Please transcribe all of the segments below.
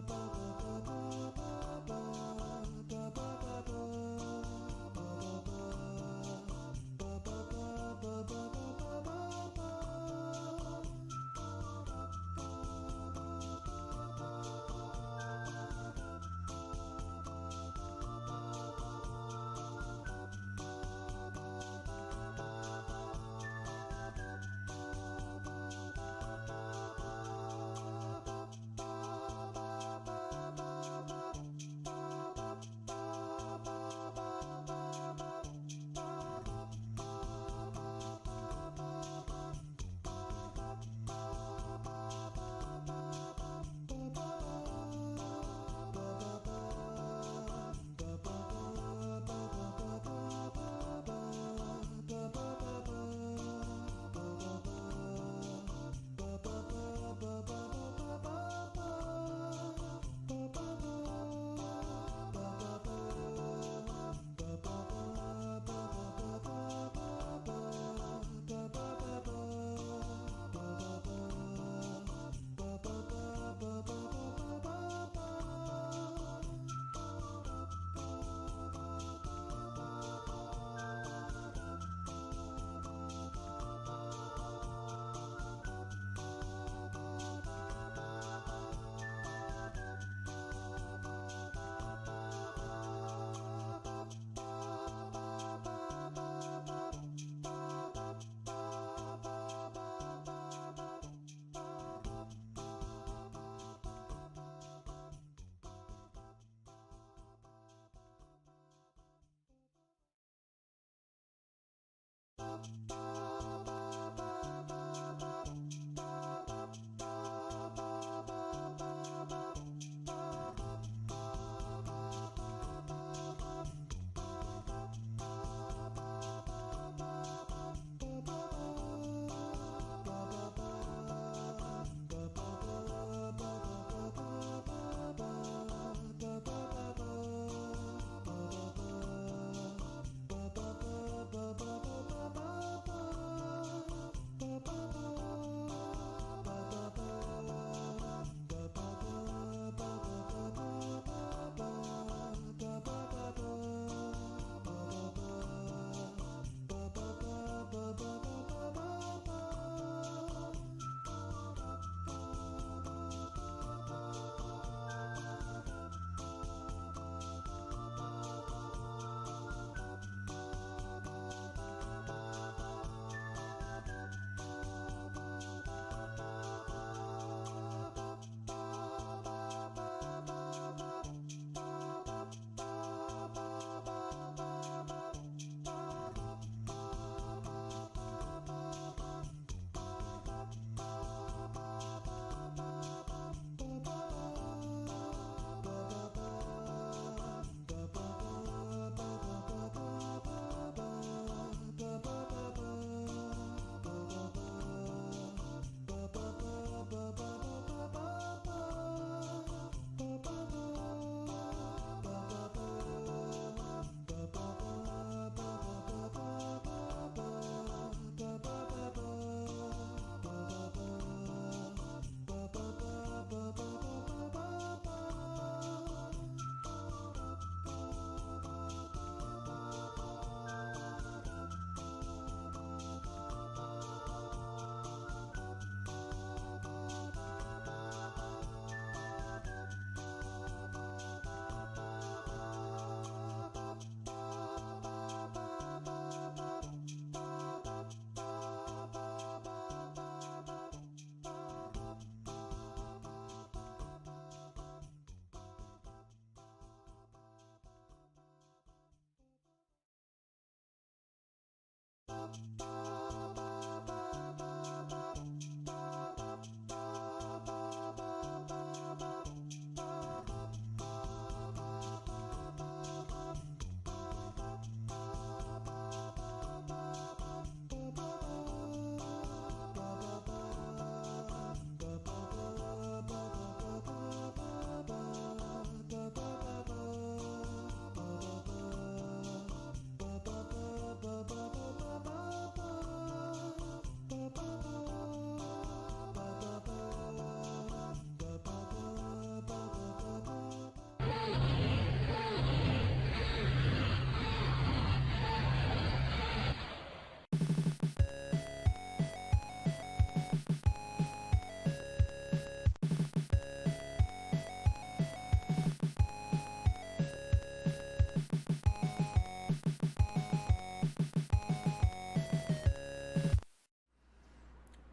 Ba ba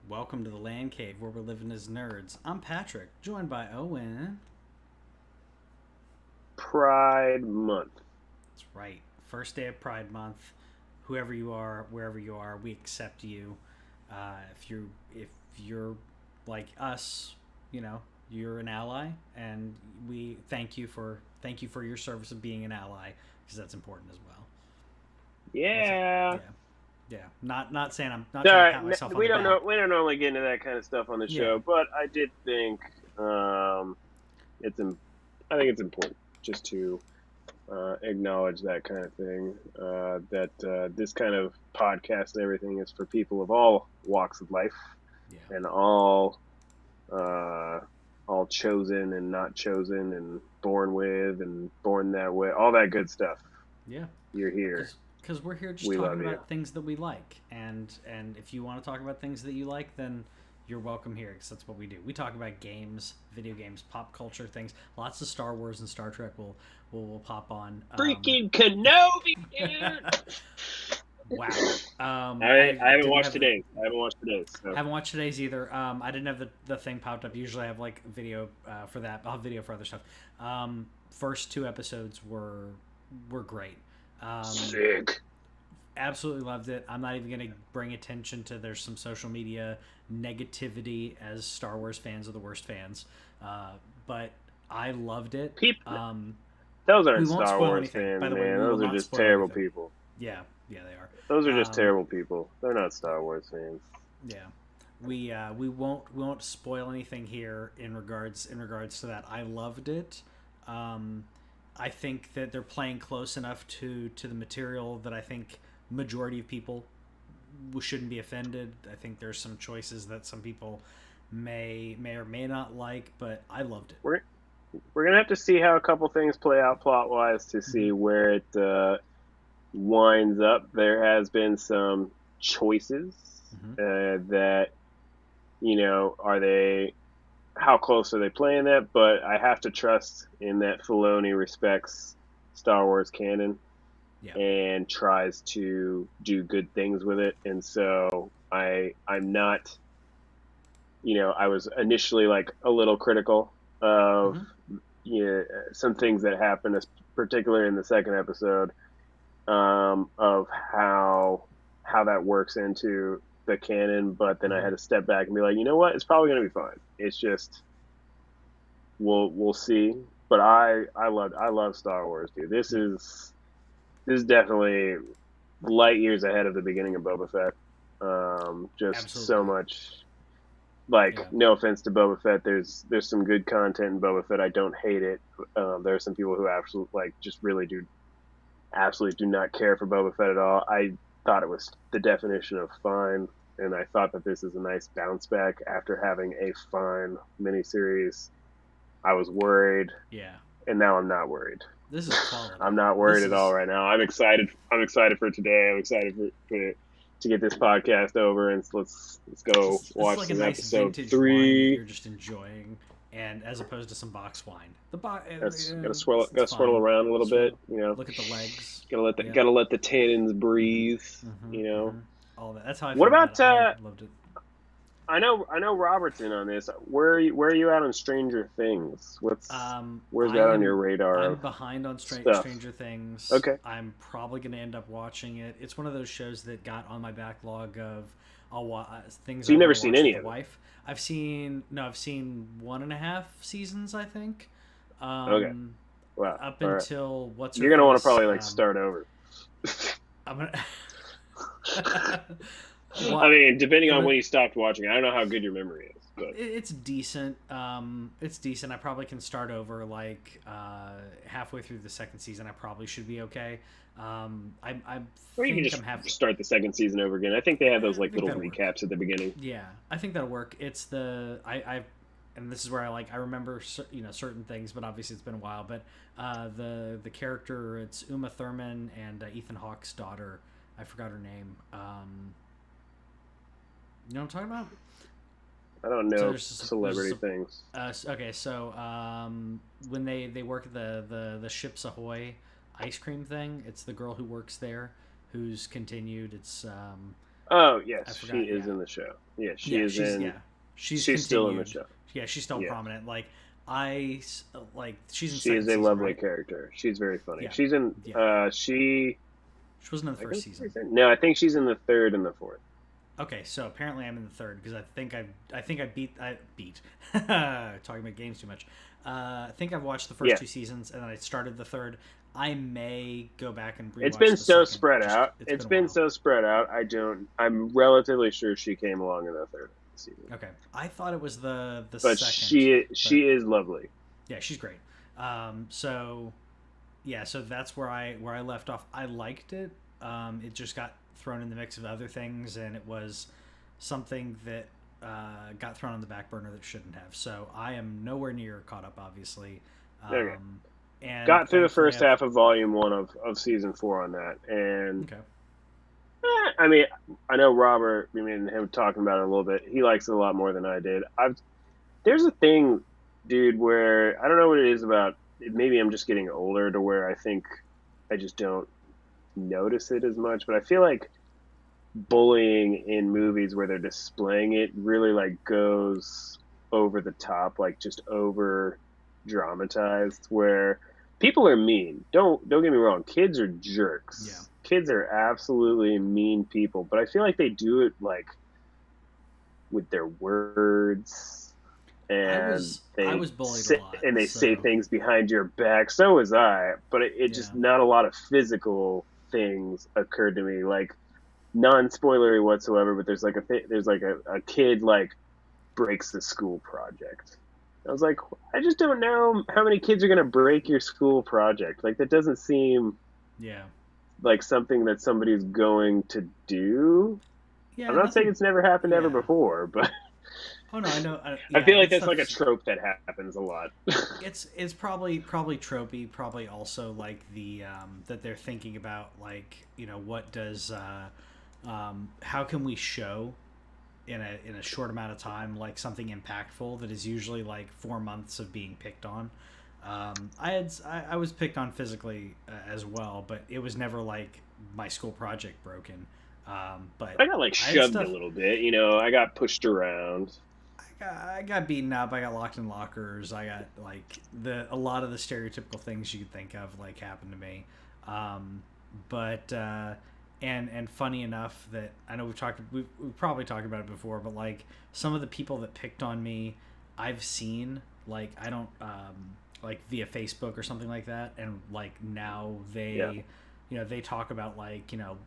Welcome to the LANCave, where we're living as nerds. I'm Patrick, joined by Owen. Pride Month. That's right. First day of Pride Month. Whoever you are, wherever you are, we accept you. If you're like us, you're an ally, and we thank you for your service of being an ally, because that's important as well. Yeah. Yeah, yeah. Not saying I'm not All trying to right. pat myself on We the don't know. back. We don't normally get into that kind of stuff on the Yeah, show, but I did think it's. I think it's important just to acknowledge that kind of thing. That this kind of podcast and everything is for people of all walks of life yeah, and uh, all chosen and not chosen and born with and born that way. All that good stuff. yeah. You're here. Because we're here just We talking love you. about things that we like, and if you want to talk about things that you like, then you're welcome here, because that's what we do. We talk about games, video games, pop culture things. Lots of Star Wars and Star Trek will pop on. Freaking Kenobi, dude! Wow. I haven't didn't watched have today's. I haven't watched today's. So haven't watched today's either. I didn't have the thing popped up. Usually I have like video for that. I'll have video for other stuff. First two episodes were great. sick. Absolutely loved it. I'm not even going to bring attention to there's some social media negativity, as Star Wars fans are the worst fans. But I loved it. People, those We aren't won't Star spoil Wars anything. fans, By the way, man. we will Those are not just spoil terrible anything. people. Yeah, yeah, they Those are are. just terrible people. They're not Star Wars fans. Yeah, we won't spoil anything here in regards to that. I loved it. I think that they're playing close enough to the material that I think majority of people shouldn't be offended. I think there's some choices that some people may or may not like, but I loved it. We're gonna have to see how a couple things play out plot wise to Mm-hmm. see where it winds up. There has been some choices Mm-hmm. that are they how close are they playing that? But I have to trust in that Filoni respects Star Wars canon Yeah. and tries to do good things with it. And so I'm not, I was initially like a little critical of Mm-hmm. some things that happened, particularly in the second episode, of how that works into the canon. But then I Mm-hmm. had to step back and be like, you know what? It's probably going to be fine. It's just we'll see. But I love Star Wars, dude. This Yeah. is definitely light years ahead of the beginning of Boba Fett. Just so Absolutely. much. Like, Yeah. no offense to Boba Fett, there's some good content in Boba Fett. I don't hate it. There are some people who just really do absolutely do not care for Boba Fett at all. I thought it was the definition of fine, and I thought that this is a nice bounce back after having a fine miniseries. I was worried, Yeah. and now I'm not worried. This is quality. I'm not This worried at all is right now. I'm excited. I'm excited for today. I'm excited to get this podcast over, and let's go this is watch like a some nice episode vintage wine that 3. you're just enjoying, and as opposed to some box wine. The box, Gotta swirl it's swirl fine. around a little Swirl. bit. Look at the legs. Yep. Gotta let the tannins Mhm. breathe. Mhm. You know. Mhm. All that. That's how I What feel about about it. I loved it. I know Robert's in on this. Where are you at on Stranger Things? Where's I that on your am. radar I'm of behind on stuff? Stranger Things. Okay. I'm probably gonna end up watching it. It's one of those shows that got on my backlog of things So I you've never want to seen watch with any the of it? wife. I've seen 1.5 seasons, I think. Okay. Um, Wow. up All right. until what's her You're gonna want to face. probably like start over. I'm gonna. I What? mean, depending It on was. when you stopped watching, I don't know how good your memory is, but It's decent. It's decent. I probably can start over like halfway through the second season. I probably should be okay. I or you can think just I'm half. start the second season over again. I think they have those I like think little that'll work. recaps at the beginning. Yeah, I think that'll work. It's the I and this is where I remember certain things, but obviously it's been a while. But the character, it's Uma Thurman and Ethan Hawke's daughter. I forgot her name. You know what I'm talking about? I don't So know celebrity things. Okay, so when they work at the Ships Ahoy ice cream thing, it's the girl who works there who's continued. It's Oh yes, I forgot. she is Yeah, in the show. Yeah, yeah, she's yeah, she's still in the show. Yeah, she's still Yeah, prominent. Like she's in she is second a season, lovely right? character. She's very funny. Yeah, She's in. yeah. She. She wasn't in the I first think season. no, I think she's in the third and the fourth. Okay, so apparently I'm in the third because I think I beat talking about games too much. I think I've watched the first Yeah. two seasons and then I started the third. I may go back and rewatch. It's been the so second. spread out. It's been so spread out. I'm relatively sure she came along in the third season. Okay, I thought it was the But second. she is lovely. Yeah, she's great. So that's where I left off. I liked it. It just got thrown in the mix of other things, and it was something that got thrown on the back burner that shouldn't have. So I am nowhere near caught up, obviously. Okay. And Got through the first half of volume 1 of season 4 on that, and Okay. I mean, I know Robert. I mean, him talking about it a little bit. He likes it a lot more than I did. There's a thing, dude, where I don't know what it is about. Maybe I'm just getting older to where I think I just don't notice it as much. But I feel like bullying in movies where they're displaying it really like goes over the top, like just over dramatized, where people are mean. Don't get me wrong. Kids are jerks. Yeah. Kids are absolutely mean people, but I feel like they do it like with their words, and I was bullied a lot, and they say things behind your back. So was I, but it just not a lot of physical things occurred to me, like non-spoilery whatsoever. But there's like a kid like breaks the school project. I was like, I just don't know how many kids are gonna break your school project. Like that doesn't seem like something that somebody's going to do. Yeah, I'm not saying it's never happened ever before, but oh no, I know. I feel like that's like a trope that happens a lot. It's probably tropey, probably also like the that they're thinking about, like, you know, what does how can we show in a short amount of time like something impactful that is usually like 4 months of being picked on. I was picked on physically as well, but it was never like my school project broken. But I got like shoved a little bit, you know. I got pushed around. I got beaten up. I got locked in lockers. I got like a lot of the stereotypical things you could think of like happened to me. And funny enough that I know we've probably talked about it before, but like some of the people that picked on me, I've seen, like, I don't like via Facebook or something like that, and like now they you know, they talk about, like, you know,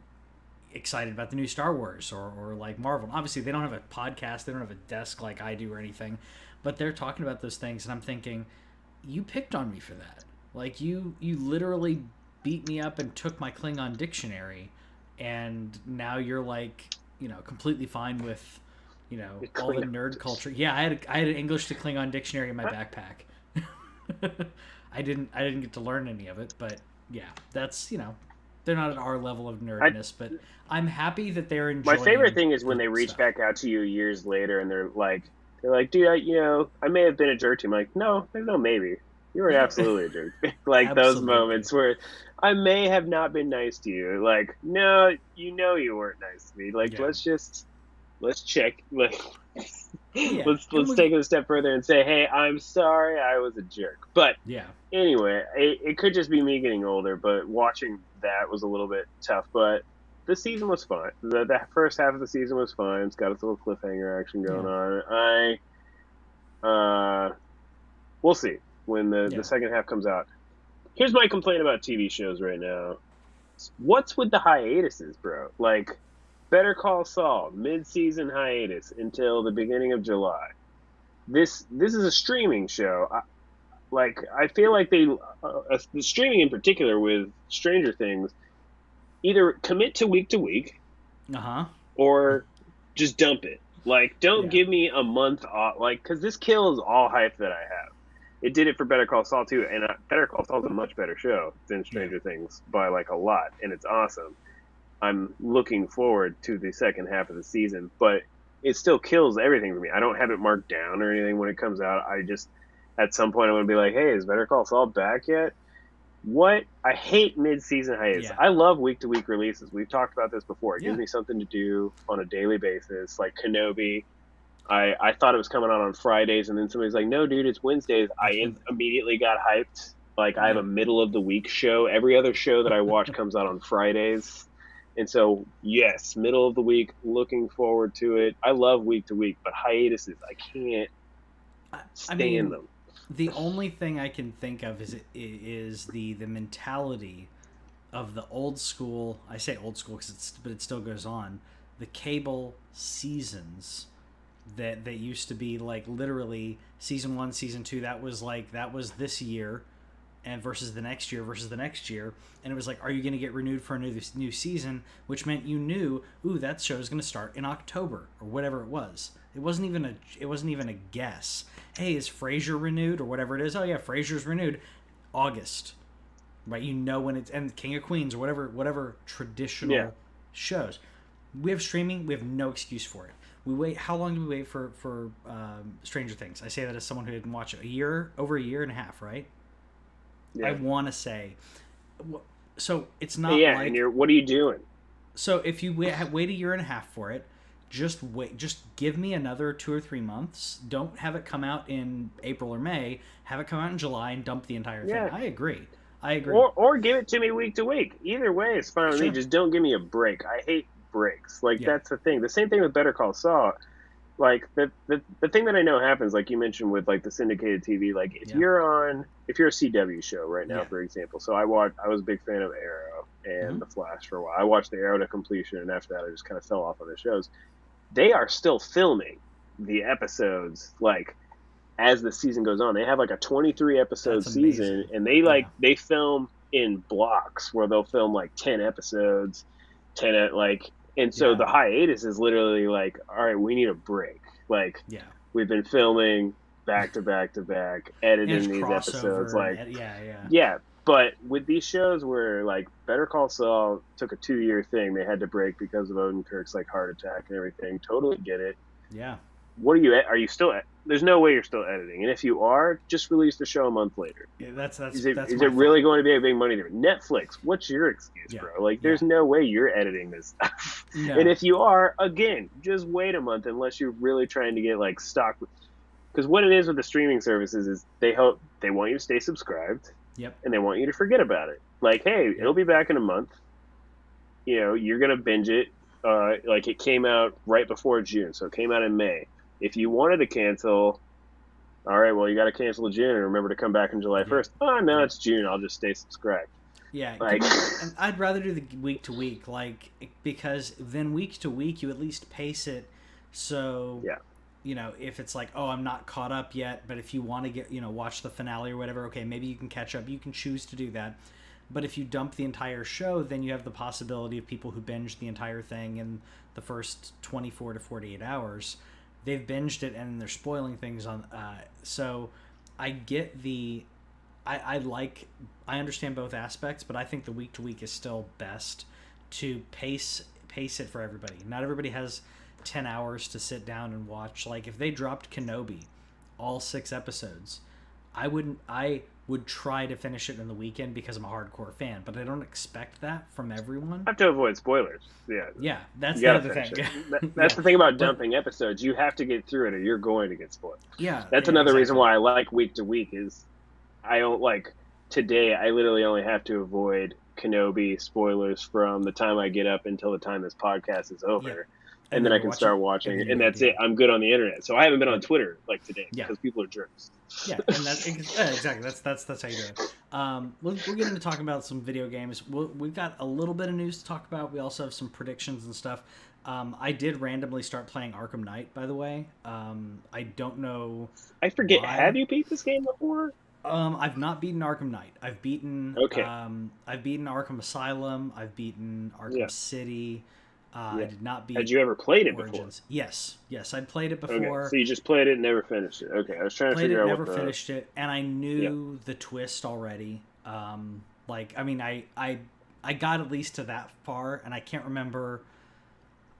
excited about the new Star Wars or like Marvel. Obviously they don't have a podcast, they don't have a desk like I do or anything, but they're talking about those things, and I'm thinking, you picked on me for that. Like you literally beat me up and took my Klingon dictionary, and now you're like, you know, completely fine with, you know, all the nerd culture. Yeah, I had an English to Klingon dictionary in my backpack. I didn't get to learn any of it, but yeah, that's, you know, they're not at our level of nerdness, but I'm happy that they're enjoying. My favorite thing is when they reach back out to you years later and they're like, dude, I may have been a jerk to you. I'm like, no, there's no maybe. You were absolutely a jerk. Like those moments where I may have not been nice to you. Like, no, you know you weren't nice to me. Like, let's check. Like, let's take it a step further and say, hey, I'm sorry, I was a jerk. But anyway, it could just be me getting older, but watching that was a little bit tough. But the season was fun. The first half of the season was fun. It's got its little cliffhanger action going on. We'll see when the second half comes out. Here's my complaint about TV shows right now. What's with the hiatuses, bro? Like, Better Call Saul, mid-season hiatus until the beginning of July. This is a streaming show. I feel like the streaming in particular with Stranger Things, either commit to week, or just dump it. Like, don't Yeah. give me a month off. Like, because this kills all hype that I have. It did it for Better Call Saul too, and Better Call Saul is a much better show than Yeah. Stranger Things by like a lot, and it's awesome. I'm looking forward to the second half of the season, but it still kills everything for me. I don't have it marked down or anything when it comes out. I just at some point I'm gonna be like, hey, is Better Call Saul back yet? What I hate mid-season hiatus. Yeah. I love week-to-week releases. We've talked about this before. It gives Yeah. me something to do on a daily basis, like Kenobi. I thought it was coming out on Fridays, and then somebody's like, "No, dude, it's Wednesdays." It's been. Immediately got hyped. Like I have a Yep. middle of the week show. Every other show that I watch comes out on Fridays, and so yes, middle of the week. Looking forward to it. I love week to week, but hiatuses, I can't I stand mean, them. the only thing I can think of is the mentality of the old school. I say old school but it still goes on. The cable seasons that used to be like literally season 1, season 2. That was this year, and versus the next year versus the next year, and it was like, are you going to get renewed for a new season? Which meant you knew, ooh, that show is going to start in October or whatever it was. It wasn't even a guess. Hey, is Frasier renewed or whatever it is? Oh yeah, Frasier's renewed August, right? You know when it's, and King of Queens or whatever traditional Yeah, shows. We have streaming. We have no excuse for it. We wait. How long do we wait for Stranger Things? I say that as someone who didn't watch it over a year and a half, right? I yeah, want to say, so it's not yeah. And like, you're what are you doing? so if you wait a year and a half for it, just wait. Just give me another 2 or 3 months. Don't have it come out in April or May. Have it come out in July and dump the entire thing. Yeah, I agree. I agree. or give it to me week to week. Either way, it's fine with me. Sure. Just don't give me a break. I hate breaks. Like Yeah. that's the thing. The same thing with Better Call Saul. Like the thing that I know happens, like you mentioned with like the syndicated TV. Like Yeah. if you're a CW show right now, Yeah. for example. So I was a big fan of Arrow and The Flash for a while. I watched the Arrow to completion, and after that, I just kind of fell off on the shows. They are still filming the episodes like as the season goes on. They have like a 23 episode That's amazing. season, and they Yeah. they film in blocks where they'll film like 10 episodes, 10 like, and so Yeah. the hiatus is literally like, all right, we need a break. Like Yeah. we've been filming back to back to back, And it's editing these episodes, crossover. like Yeah. yeah. But with these shows where like Better Call Saul took a 2-year thing, they had to break because of Odenkirk's like heart attack and everything. Totally get it. Yeah. What are you still? There's no way you're still editing, and if you are, just release the show a month later. Yeah. That's Is it my really thought. going to be a big money there? Netflix, what's your excuse, Yeah. bro? Like, Yeah. there's no way you're editing this stuff. No. And if you are, again, just wait a month unless you're really trying to get like stock. Because what it is with the streaming services is they want you to stay subscribed, Yep. and they want you to forget about it. Like, hey, it'll be back in a month. You know, you're gonna binge it. Like it came out right before June, so it came out in May. If you wanted to cancel, all right, well, you got to cancel June and remember to come back on July 1st. Oh, no, it's June. I'll just stay subscribed. Yeah, Like, and I'd rather do the week to week, like, because then week to week you at least pace it. So, yeah, if it's like, oh, I'm not caught up yet, but if you want to get, watch the finale or whatever, okay, maybe you can catch up. You can choose to do that. But if you dump the entire show, then you have the possibility of people who binge the entire thing in the first 24 to 48 hours. They've binged it and they're spoiling things on. So I get I understand both aspects, but I think the week to week is still best to pace it for everybody. Not everybody has 10 hours to sit down and watch. Like if they dropped Kenobi, all 6 episodes, I would try to finish it in the weekend because I'm a hardcore fan, but I don't expect that from everyone. I have to avoid spoilers. Yeah, that's you the gotta other finish thing. it. That's the thing about dumping episodes. You have to get through it, or you're going to get spoiled. Yeah, That's another reason why I like week to week. Is I don't like today. I literally only have to avoid Kenobi spoilers from the time I get up until the time this podcast is over. Yeah. And then I can start watching, and that's it. I'm good on the internet, so I haven't been on Twitter like today because people are jerks. Yeah, and exactly. That's how you do it. We'll get into talking about some video games. We've got a little bit of news to talk about. We also have some predictions and stuff. I did randomly start playing Arkham Knight, by the way. I don't know. I forget. Why. Have you beat this game before? I've not beaten Arkham Knight. I've beaten. Okay. I've beaten Arkham Asylum. I've beaten Arkham City. I Yeah. did not beat Had you ever played it before? Origins. Yes, I'd played it Okay, before. so you just played it and never finished it. Okay, I was trying to Played figure it, out what never the. finished it, and I Yeah. knew the twist already. I mean, I got at least to that far, and I can't remember.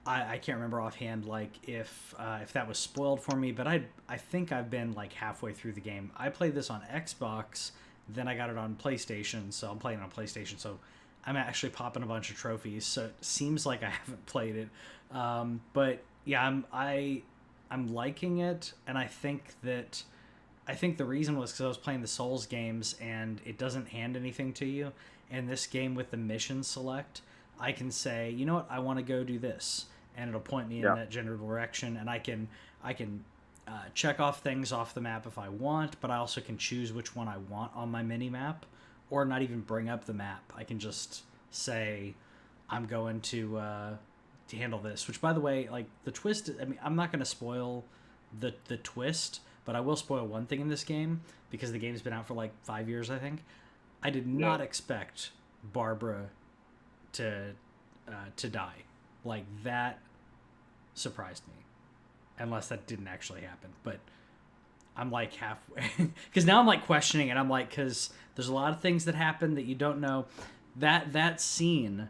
I can't remember offhand, like if that was spoiled for me, but I think I've been like halfway through the game. I played this on Xbox, then I got it on PlayStation, so I'm playing it on PlayStation. So I'm actually popping a bunch of trophies. So it seems like I haven't played it, but yeah, I'm liking it, and I think the reason was because I was playing the Souls games and it doesn't hand anything to you. And this game with the mission select, I can say, you know what, I want to go do this, and it'll point me in Yeah. that general direction, and I can check off things off the map if I want, but I also can choose which one I want on my mini map, or not even bring up the map. I can just say, I'm going to handle this. Which, by the way, like the twist. I mean, I'm not going to spoil the twist, but I will spoil one thing in this game because the game's been out for like 5 years, I think. I did not expect Barbara to die. Like that surprised me, unless that didn't actually happen. But I'm like halfway because now I'm like questioning it. I'm like, because there's a lot of things that happen that you don't know. That scene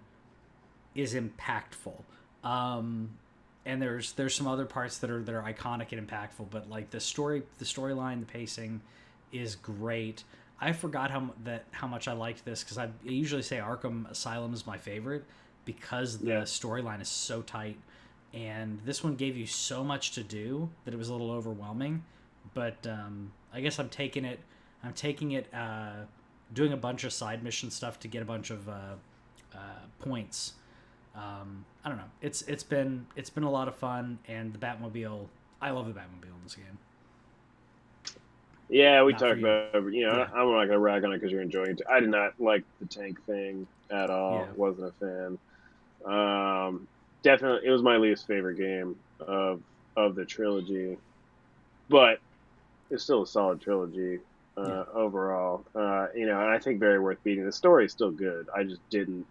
is impactful. And there's some other parts that are iconic and impactful, but like the storyline, the pacing is great. I forgot how much I liked this because I usually say Arkham Asylum is my favorite because the storyline is so tight, and this one gave you so much to do that it was a little overwhelming. But I guess I'm taking it doing a bunch of side mission stuff to get a bunch of points. I don't know. It's been a lot of fun, and the Batmobile. I love the Batmobile in this game. Yeah, we Not for talked you. about. Yeah. I'm not gonna rag on it because you're enjoying it. I did not like the tank thing at Yeah. all. Wasn't a fan. Definitely, it was my least favorite game of the trilogy, but it's still a solid trilogy Yeah. overall. And I think very worth beating. The story is still good. I just didn't.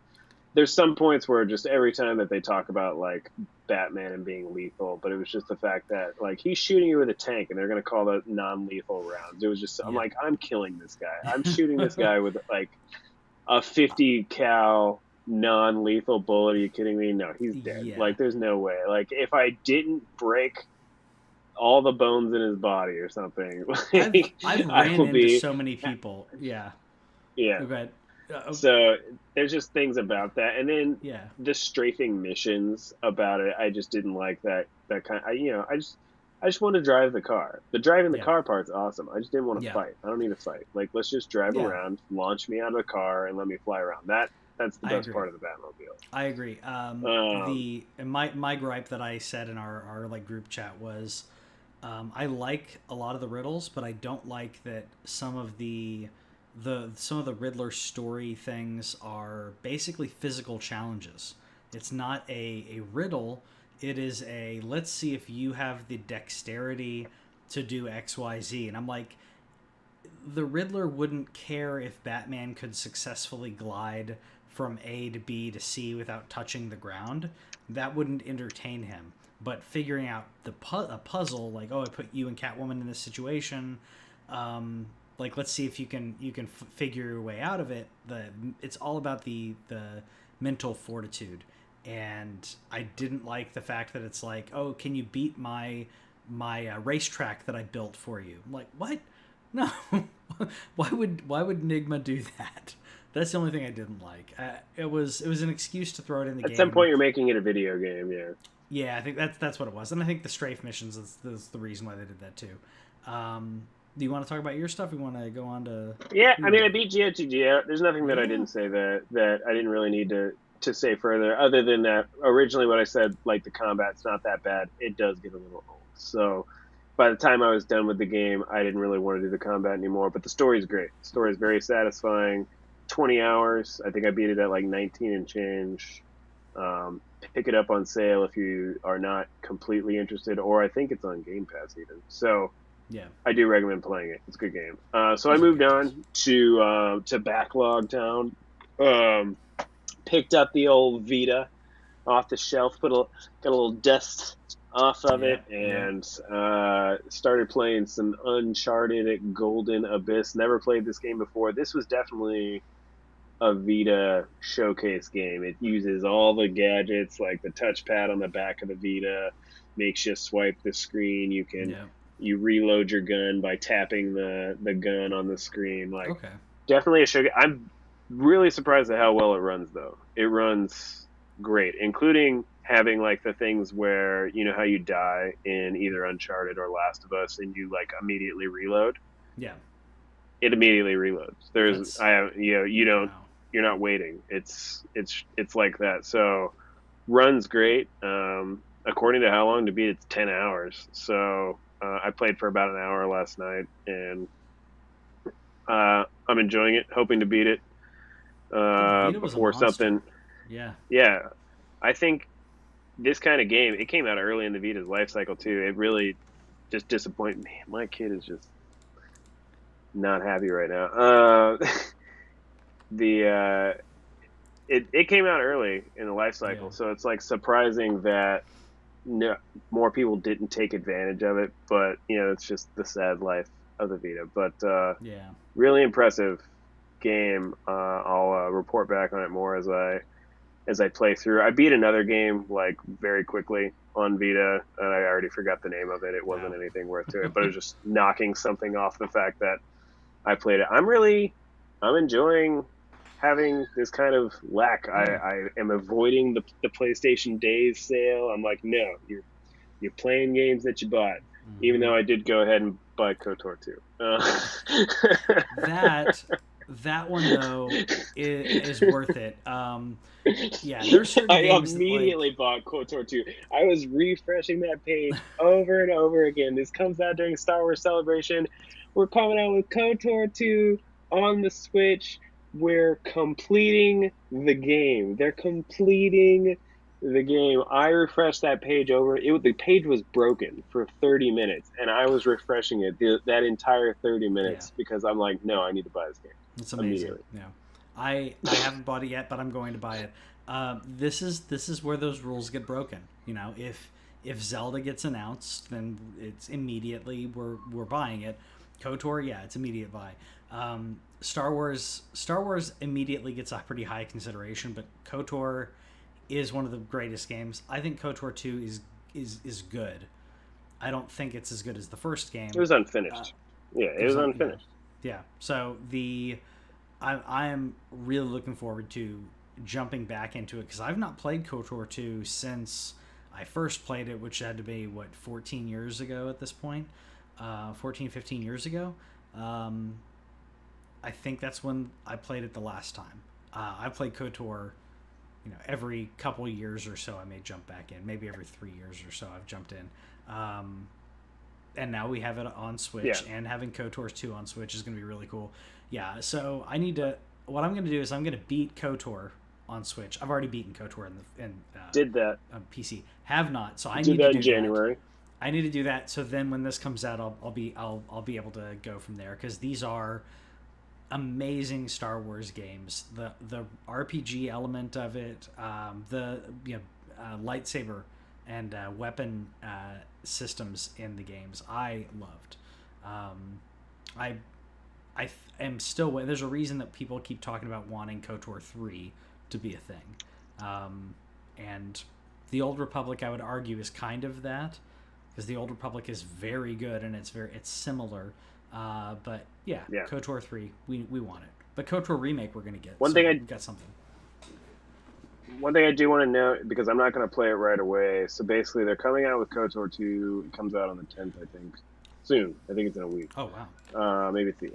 There's some points where just every time that they talk about like Batman and being lethal, but it was just the fact that like he's shooting you with a tank and they're gonna call that non-lethal rounds. It was just I'm Yeah. like I'm killing this guy. I'm shooting this guy with like a 50 cal non-lethal bullet. Are you kidding me? No, he's dead. Yeah. Like there's no way. Like if I didn't break all the bones in his body or something, like, I've I ran will into be so many people. Yeah. yeah. Oh, go ahead. So there's just things about that, and then Yeah. the strafing missions about it. I just didn't like that kind. I just want to drive the car. The driving the Yeah. car part's awesome. I just didn't want to Yeah. fight. I don't need to fight. Like let's just drive Yeah. around, launch me out of the car, and let me fly around. That's the I best agree. part of the Batmobile. I agree. Um, My gripe that I said in our like group chat was, I like a lot of the riddles, but I don't like that some of the Riddler story things are basically physical challenges. It's not a riddle. It is a let's see if you have the dexterity to do XYZ. And I'm like, the Riddler wouldn't care if Batman could successfully glide from A to B to C without touching the ground. That wouldn't entertain him. But figuring out a puzzle, like, oh, I put you and Catwoman in this situation, like let's see if you can figure your way out of it. It's all about the mental fortitude, and I didn't like the fact that it's like, oh, can you beat my racetrack that I built for you? I'm like, what? No. Why would Nigma do that? That's the only thing I didn't like. It was an excuse to throw it in the game. at some point, you're making it a video game. Yeah. Yeah, I think that's what it was, and I think the strafe missions is the reason why they did that too. Do you want to talk about your stuff? We want to go on to Yeah, I mean, I beat GOTG. There's nothing that I Yeah. didn't say that I didn't really need to say further, other than that originally what I said, like the combat's not that bad. It does get a little old. So by the time I was done with the game, I didn't really want to do the combat anymore. But the story's great. The story is very satisfying. 20 hours. I think I beat it at like 19 and change. Pick it up on sale if you are not completely interested, or I think it's on Game Pass even. So yeah. I do recommend playing it. It's a good game. So I moved on to Backlog Town. Picked up the old Vita. off the shelf, got a little dust off of it, Yep. Yep. and started playing some Uncharted Golden Abyss. Never played this game before. This was definitely a Vita showcase game. It uses all the gadgets, like the touchpad on the back of the Vita, makes you swipe the screen. Yep. You reload your gun by tapping the gun on the screen. Like Okay. definitely a showcase. I'm really surprised at how well it runs though. It runs great, including having like the things where you know how you die in either Uncharted or Last of Us and you like immediately reload. Yeah. It immediately reloads. There's That's I have you know you don't wow. you're not waiting. It's like that. So runs great. According to how long to beat, it's 10 hours. So I played for about an hour last night, and I'm enjoying it. Hoping to beat it Dude, the Vita was a before monster. something. Yeah. Yeah, I think this kind of game. It came out early in the Vita's life cycle too. It really just disappointed me. My kid is just not happy right now. The it came out early in the life Yeah. cycle, so it's like surprising that no, more people didn't take advantage of it. But you know, it's just the sad life of the Vita. But Yeah. really impressive game. I'll report back on it more as I play through. I beat another game like very quickly on Vita, and I already forgot the name of it. It wasn't Wow. anything worth to it, but it was just knocking something off the fact that I played it. I'm enjoying having this kind of lack. Yeah. I am avoiding the PlayStation Days sale. I'm like, no, you're playing games that you bought. Even Hmm. though I did go ahead and buy KOTOR 2. That that one though is worth it. Yeah, there's certain I games that like immediately bought KOTOR 2. I was refreshing that page over and over again. This comes out during Star Wars Celebration. We're coming out with KOTOR 2 on the Switch. We're completing the game. They're completing the game. I refreshed that page over. The page was broken for 30 minutes, and I was refreshing it that entire 30 yeah, minutes because I'm like, no, I need to buy this game it's amazing. immediately. Yeah, I haven't bought it yet, but I'm going to buy it. This is where those rules get broken. You know, if Zelda gets announced, then it's immediately we're buying it. KOTOR, yeah, it's immediate buy. Star Wars immediately gets a pretty high consideration, but KOTOR is one of the greatest games. I think KOTOR 2 is good. I don't think it's as good as the first It game. was Uh, unfinished. Yeah, it it was was on, yeah, unfinished. yeah. So I am really looking forward to jumping back into it because I've not played KOTOR 2 since I first played it, which had to be what 14 years ago at this point, 14 15 years ago. Um, I think that's when I played it the last time. I played KOTOR, every couple years or so I may jump back in. Maybe every 3 years or so I've jumped in. And now we have it on Yeah. Switch, and having KOTOR 2 on Switch is going to be really cool. Yeah, so I need to. What I'm going to do is I'm going to beat KOTOR on Switch. I've already beaten KOTOR in Did that. on PC. Have not, so I Did need to that in do that. January. I need to do that. So then when this comes out, I'll be able to go from there because these are amazing Star Wars games. The RPG element of it, the lightsaber and weapon systems in the games, I loved. Um, I am still. There's a reason that people keep talking about wanting KOTOR 3 to be a thing, and the Old Republic, I would argue, is kind of that because the Old Republic is very good and it's similar. But yeah, Yeah. KOTOR 3, we want it. But KOTOR remake we're gonna get, One so thing we got something. I do want to note because I'm not going to play it right away. So basically, they're coming out with KOTOR 2. It comes out on the 10th, I think. Soon. I think it's in a week. Oh wow. Maybe it's the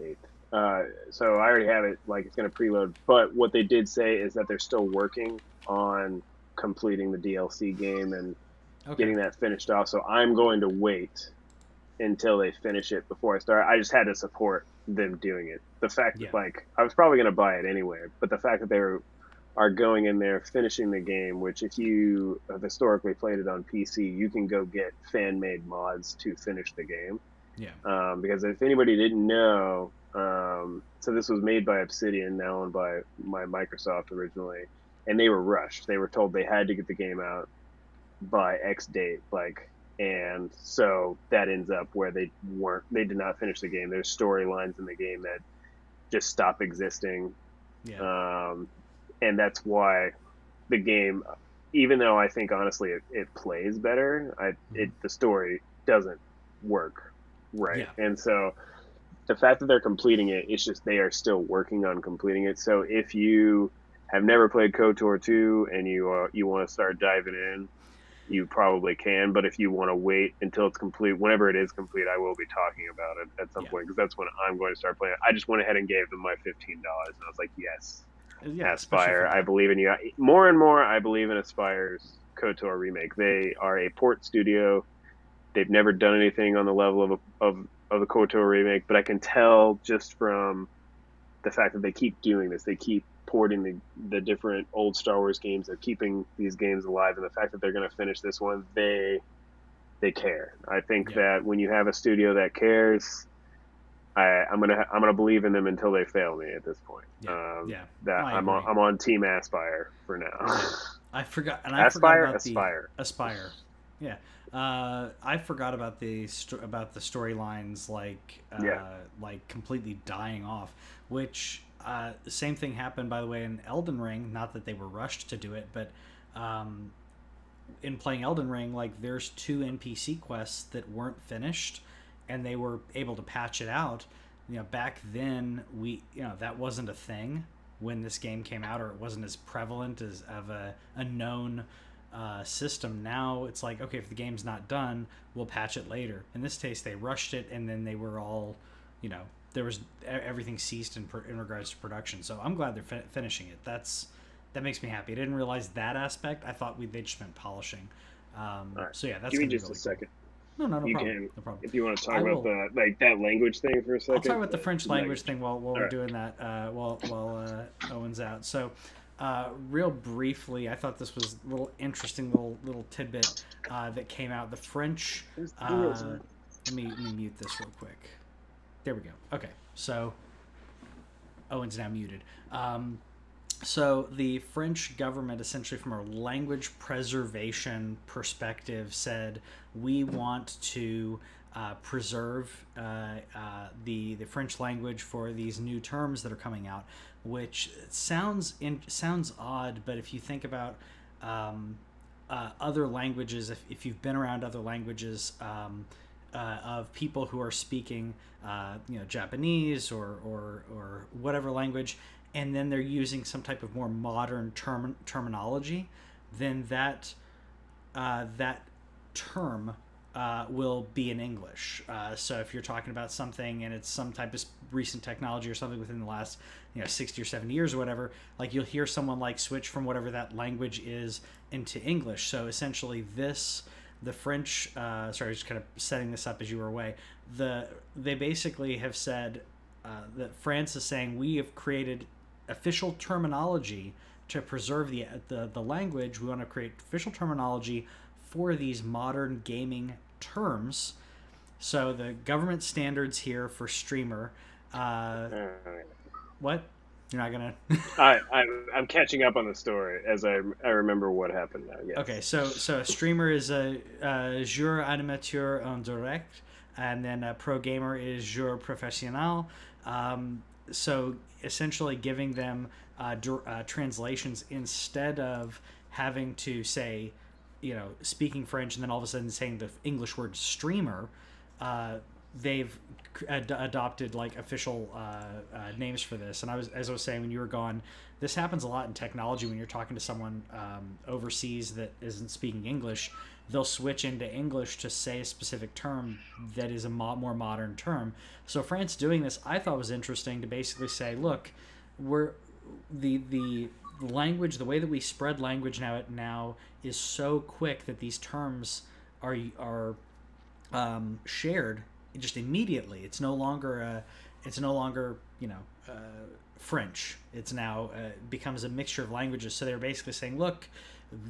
8th. So I already have it. Like it's going to preload. But what they did say is that they're still working on completing the DLC game and Okay. getting that finished off. So I'm going to wait until they finish it before I start. I just had to support them doing it. The fact Yeah. that like I was probably going to buy it anyway, but the fact that are going in there finishing the game, which if you have historically played it on PC, you can go get fan made mods to finish the game. Yeah. Because if anybody didn't know, so this was made by Obsidian, now owned by Microsoft originally. and they were rushed. They were told they had to get the game out by X date, like, and so that ends up where they did not finish the game. There's storylines in the game that just stop existing, Yeah. um, and that's why the game, even though I think honestly it plays better, Mm-hmm. the story doesn't work right, Yeah. and so the fact that they're completing it, it's just they are still working on completing it. So if you have never played KOTOR 2 and you want to start diving in, you probably can. But if you want to wait until it's complete, whenever it is complete, I will be talking about it at some Yeah. point because that's when I'm going to start playing. I just went ahead and gave them my $15, and I was like, yes, Yeah, especially for Aspire, I that. believe in you. More and more, I believe in Aspire's KOTOR remake. They are a port studio. They've never done anything on the level of the KOTOR remake, but I can tell just from the fact that they keep doing this, they keep porting the different old Star Wars games, they're keeping these games alive, and the fact that they're going to finish this one, they care. I think Yeah. that when you have a studio that cares, I'm gonna believe in them until they fail me at this point. Yeah. Yeah. That I agree. I'm on Team Aspire for now. Yeah. I forgot Aspire, about the Aspire. Aspire. Yeah. I forgot about about the storylines Yeah, like completely dying off, which the same thing happened by the way in Elden Ring. Not that they were rushed to do it, but um, in playing Elden Ring, like there's two NPC quests that weren't finished, and they were able to patch it out. Back then that wasn't a thing when this game came out, or it wasn't as prevalent as of a known system. Now it's like, okay, if the game's not done, we'll patch it later. In this case, they rushed it, and then they were all, you know, there was everything ceased in regards to production. So I'm glad they're finishing it. That makes me happy. I didn't realize that aspect. I thought they just meant polishing. all right. So yeah, that's Give me gonna be just a really cool. second. No You problem. can, No problem. if you want to talk I about will. the like that language thing for a I'll talk second. about the French language thing while All we're right. doing that. While Owen's out. So, real briefly, I thought this was a little interesting little tidbit that came out. The French. Where's the wheels, Uh, man? let me mute this real quick. There we go. Okay, so Owen's now muted. So the French government, essentially from a language preservation perspective, said we want to preserve the French language for these new terms that are coming out, which sounds odd, but if you think about other languages, if you've been around other languages of people who are speaking, Japanese or whatever language, and then they're using some type of more modern terminology, then that term will be in English. So if you're talking about something and it's some type of recent technology or something within the last 60 or 70 years or whatever, like you'll hear someone like switch from whatever that language is into English. So essentially the French, sorry, just kind of setting this up as you were away, they basically have said that France is saying we have created official terminology to preserve the language. We want to create official terminology for these modern gaming terms. So the government standards here for streamer. Right. What? You're not gonna. I'm catching up on the story as I remember what happened now. Yes. Okay, so a streamer is a joueur animateur en direct, and then a pro gamer is joueur professionnel. So essentially giving them translations instead of having to say, speaking French and then all of a sudden saying the English word streamer. They've adopted like official names for this. And as I was saying when you were gone, this happens a lot in technology when you're talking to someone overseas that isn't speaking English. They'll switch into English to say a specific term that is a more modern term. So France doing this, I thought was interesting to basically say, look, we're the language, the way that we spread language now is so quick that these terms are shared just immediately. It's no longer French. It's now becomes a mixture of languages. So they're basically saying, look,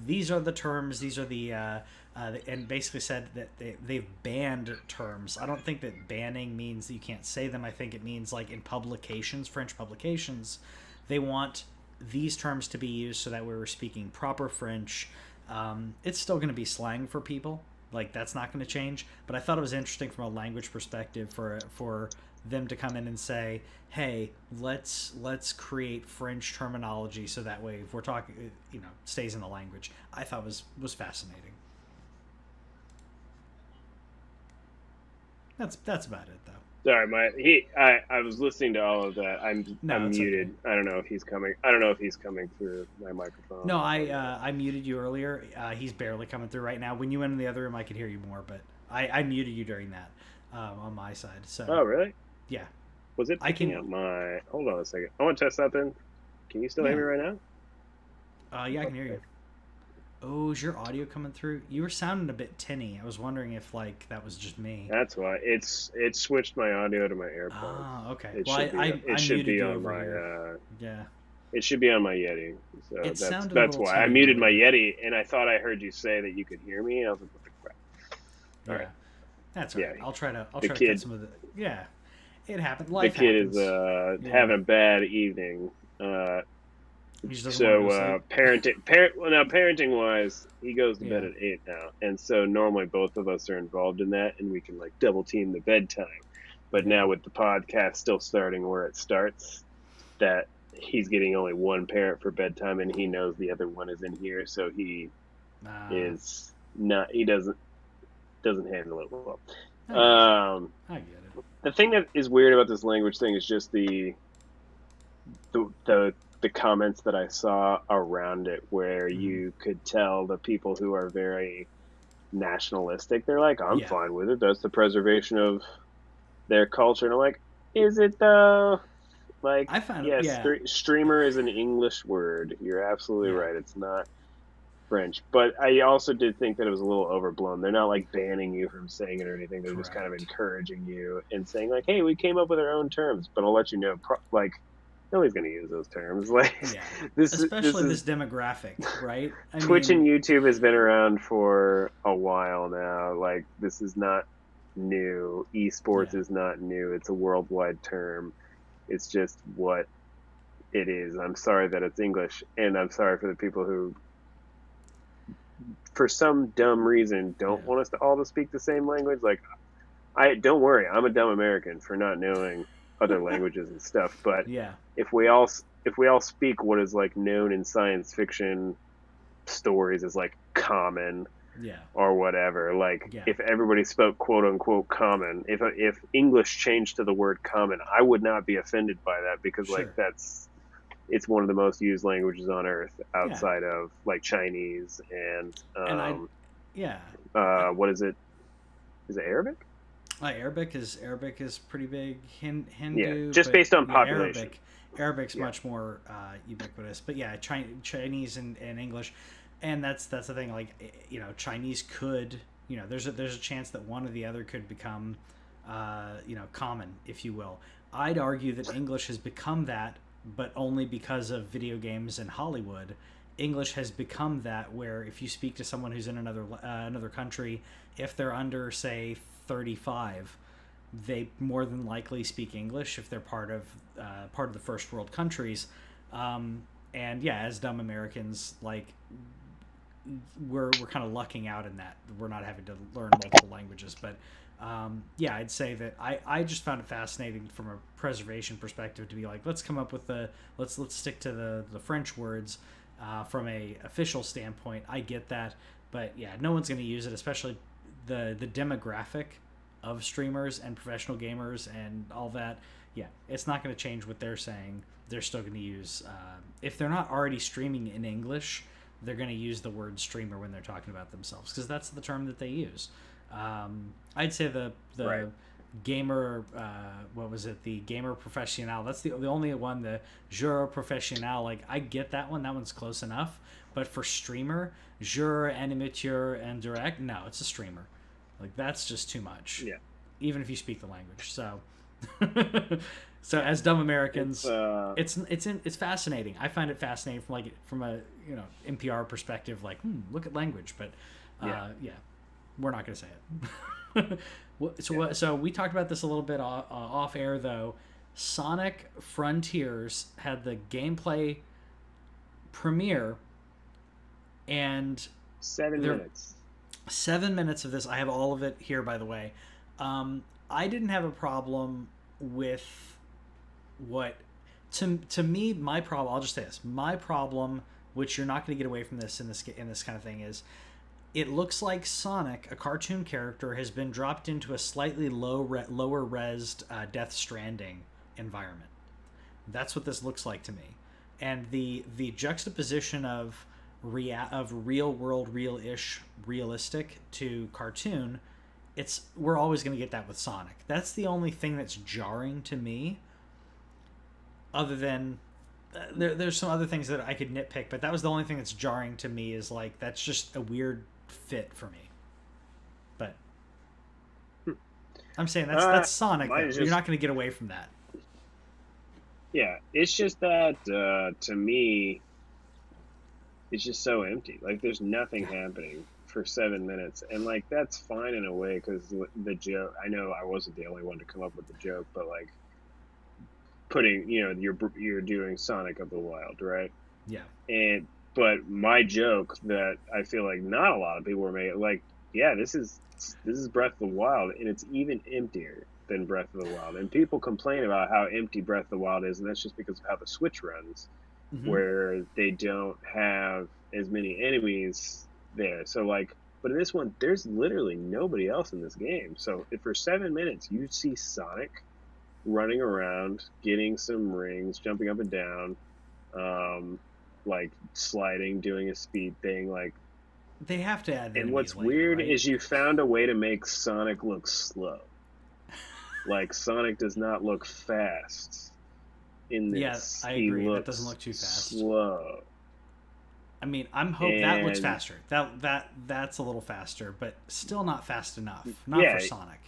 these are the terms. These are and basically said that they've banned terms. I don't think that banning means that you can't say them. I think it means like in publications, French publications, they want these terms to be used so that we were speaking proper French. It's still going to be slang for people. Like, that's not going to change. But I thought it was interesting from a language perspective for them to come in and say, hey, let's create French terminology so that way if we're talking, stays in the language. I thought was fascinating. That's about it, though. Sorry, I was listening to all of that. I'm muted. Okay. I don't know if he's coming through my microphone. No, I muted you earlier. He's barely coming through right now. When you went in the other room, I could hear you more, but I muted you during that on my side. So. Oh, really? Yeah. Was it picking up my? Hold on a second. I want to test something. Can you still hear me right now? Yeah, I can hear you. Oh, is your audio coming through? You were sounding a bit tinny. I was wondering if that was just me. That's why it switched my audio to my AirPods. Oh, okay. It should be on my yeah. It should be on my Yeti. So that's why I muted my Yeti, and I thought I heard you say that you could hear me, and I was like, what the crap? All right. That's all right. I'll try to kid, cut some of the. Yeah. It happened. Life happens. The kid is having a bad evening. Parenting wise, he goes to bed at 8 now, and so normally both of us are involved in that, and we can double team the bedtime. But now with the podcast still starting where it starts, that he's getting only one parent for bedtime, and he knows the other one is in here, so he is not. He doesn't handle it well. I get it. The thing that is weird about this language thing is just the comments that I saw around it, where you could tell the people who are very nationalistic, they're like, I'm fine with it. That's the preservation of their culture. And I'm like, is it though? Like, I found streamer is an English word. You're absolutely right. It's not French. But I also did think that it was a little overblown. They're not banning you from saying it or anything. They're just kind of encouraging you and saying hey, we came up with our own terms, but I'll let you know, nobody's going to use those terms. This demographic, right? Twitch and YouTube has been around for a while now. This is not new. Esports is not new. It's a worldwide term. It's just what it is. I'm sorry that it's English, and I'm sorry for the people who, for some dumb reason, don't want us to all to speak the same language. Don't worry, I'm a dumb American for not knowing other languages and stuff. But if we all speak what is known in science fiction stories as common, or whatever, if everybody spoke quote unquote common, if English changed to the word common, I would not be offended by that, because it's one of the most used languages on earth outside of Chinese and what is it? Is it Arabic? Arabic is pretty big. Hindu, just based on population. Arabic's much more ubiquitous, but Chinese and English, and that's the thing. Chinese could, there's a chance that one or the other could become, common, if you will. I'd argue that English has become that, but only because of video games and Hollywood. English has become that, where if you speak to someone who's in another country, if they're under, say, 35, they more than likely speak English if they're part of the first world countries. As dumb Americans, we're kind of lucking out in that we're not having to learn multiple languages. But I'd say that I just found it fascinating from a preservation perspective to be let's come up with let's stick to the French words from a official standpoint. I get that, but no one's going to use it, especially the demographic of streamers and professional gamers and all that. It's not going to change what they're saying. They're still going to use, if they're not already streaming in English, they're going to use the word streamer when they're talking about themselves, because that's the term that they use. I'd say the gamer, what was it? The gamer professional. That's the only one, the joueur professionnel. I get that one. That one's close enough. But for streamer, joueur, animateur, and direct, no, it's a streamer. That's just too much. Yeah. Even if you speak the language. So, as dumb Americans, it's fascinating. I find it fascinating from a NPR perspective. Look at language, but we're not going to say it. So we talked about this a little bit off air, though. Sonic Frontiers had the gameplay premiere, and 7 minutes. 7 minutes of this. I have all of it here, by the way. I didn't have a problem with what to me my problem. I'll just say this: my problem, which you're not going to get away from this in this kind of thing, is it looks like Sonic, a cartoon character, has been dropped into a slightly lower resed Death Stranding environment. That's what this looks like to me, and the juxtaposition of real world, realistic to cartoon, we're always going to get that with Sonic. That's the only thing that's jarring to me. Other than there's some other things that I could nitpick, but that was the only thing that's jarring to me. Is like that's just a weird fit for me. But I'm saying that's Sonic. You're not going to get away from that. Yeah, it's just that to me, it's just so empty. Like there's nothing happening for 7 minutes, and like that's fine in a way because the joke. I know I wasn't the only one to come up with the joke, but like putting, you're doing Sonic of the Wild, right? Yeah. But my joke that I feel like not a lot of people were making, like, yeah, this is Breath of the Wild, and it's even emptier than Breath of the Wild. And people complain about how empty Breath of the Wild is, and that's just because of how the Switch runs, where they don't have as many enemies there. So like, but in this one, there's literally nobody else in this game. So if for 7 minutes you see Sonic running around, getting some rings, jumping up and down, like sliding, doing a speed thing, like they have to add. And what's later, weird right? is you found a way to make Sonic look slow. Like Sonic does not look fast in this. Yeah, I agree. That doesn't look too fast. Slow. I mean, I'm hoping that looks faster. That's a little faster, but still not fast enough. Not for Sonic.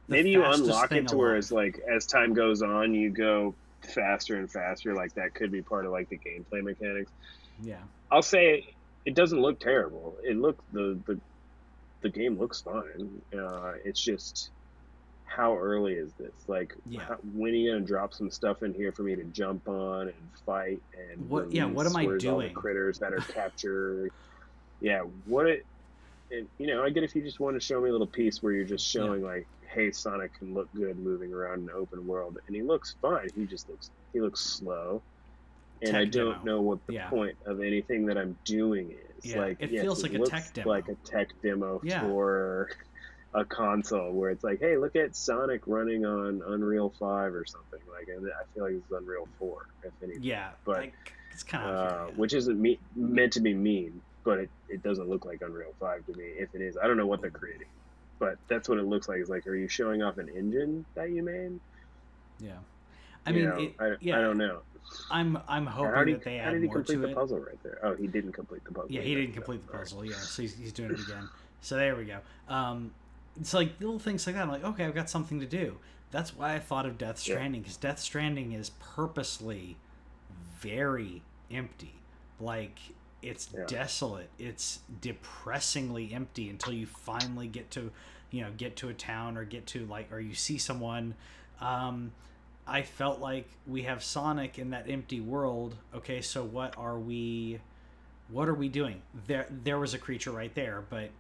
Maybe you unlock it to where it's like as time goes on, you go faster and faster. Like that could be part of like the gameplay mechanics. Yeah, I'll say it doesn't look terrible. The game looks fine. It's just how early is this? Like, when are you gonna drop some stuff in here for me to jump on and fight and what? Yeah, what am I doing? All the critters that are captured. Yeah, and I get if you just want to show me a little piece where you're just showing like, hey, Sonic can look good moving around an open world, and he looks fine. He looks slow, and I don't know what the point of anything that I'm doing is. Yeah, like, it feels like a tech demo. Like a tech demo for a console where it's like, hey, look at Sonic running on Unreal 5 or something. Like, and I feel like it's Unreal 4, if anything. Yeah, but like, it's kind of which isn't meant to be mean, but it doesn't look like Unreal 5 to me. If it is, I don't know what they're creating, but that's what it looks like. It's like, are you showing off an engine that you made? Yeah, I don't know. I'm hoping that they add more to it. How did he complete the puzzle right there? Oh, he didn't complete the puzzle. Yeah, he didn't complete the puzzle. Yeah, so he's doing it again. So there we go. It's like little things like that. I'm like, okay, I've got something to do. That's why I thought of Death Stranding, because Death Stranding is purposely very empty. Like, it's desolate. It's depressingly empty until you finally get to a town or or you see someone. I felt like we have Sonic in that empty world. Okay, so what are we doing? There was a creature right there, but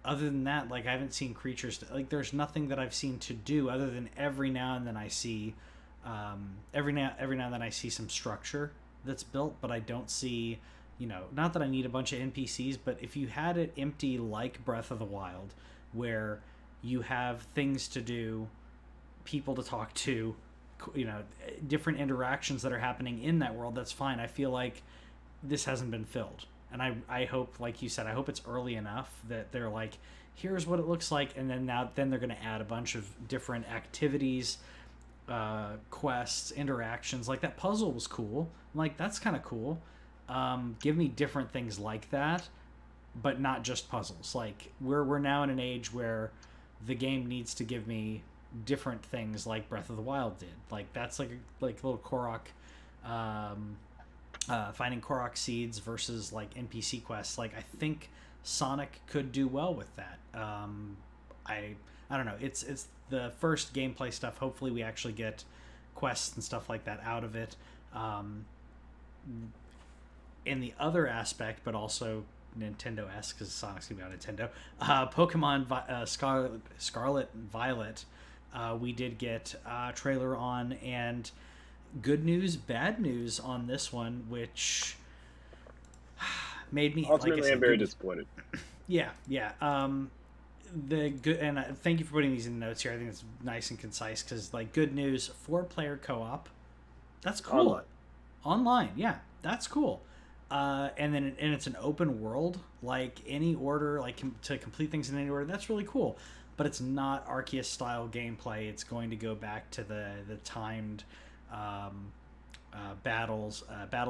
other than that, like, I haven't seen creatures like, there's nothing that I've seen to do other than every now and then I see some structure that's built, but I don't see, not that I need a bunch of NPCs, but if you had it empty like Breath of the Wild, where you have things to do, people to talk to, different interactions that are happening in that world, that's fine. I feel like this hasn't been filled. And I hope, like you said, I hope it's early enough that they're like, here's what it looks like, and then they're going to add a bunch of different activities, quests, interactions. Like, that puzzle was cool. I'm like, that's kind of cool. Give me different things like that, but not just puzzles. Like, we're now in an age where the game needs to give me different things like Breath of the Wild did. Like, that's like little Korok, finding Korok seeds versus like NPC quests. Like, I think Sonic could do well with that. I don't know. It's the first gameplay stuff. Hopefully we actually get quests and stuff like that out of it. in the other aspect, but also Nintendo-esque because Sonic's gonna be on Nintendo. Pokemon Scarlet and Violet, we did get a trailer on, and good news, bad news on this one, which made me, like I Ultimately, I'm said, very disappointed. yeah, yeah. The good, and thank you for putting these in the notes here. I think it's nice and concise because, like, good news, 4-player co-op. That's cool. Online. Online, yeah, that's cool. And it's an open world, like any order, like to complete things in any order. That's really cool. But it's not Arceus style gameplay. It's going to go back to the timed battle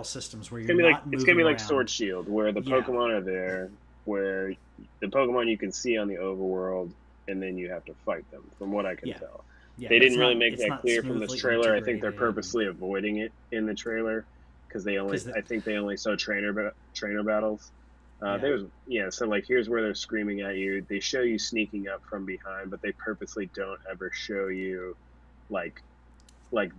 systems where It's you're gonna be like not it's gonna moving be like around. Sword Shield, where the Yeah, Pokemon are there, where the Pokemon you can see on the overworld, and then you have to fight them. From what I can yeah, tell, yeah. they But didn't really make it's that not clear from this smoothly trailer. I think they're integrated. purposely avoiding it in the trailer because Because I think they only show trainer battles. yeah, There was so like here's where they're screaming at you. They show you sneaking up from behind, but they purposely don't ever show you like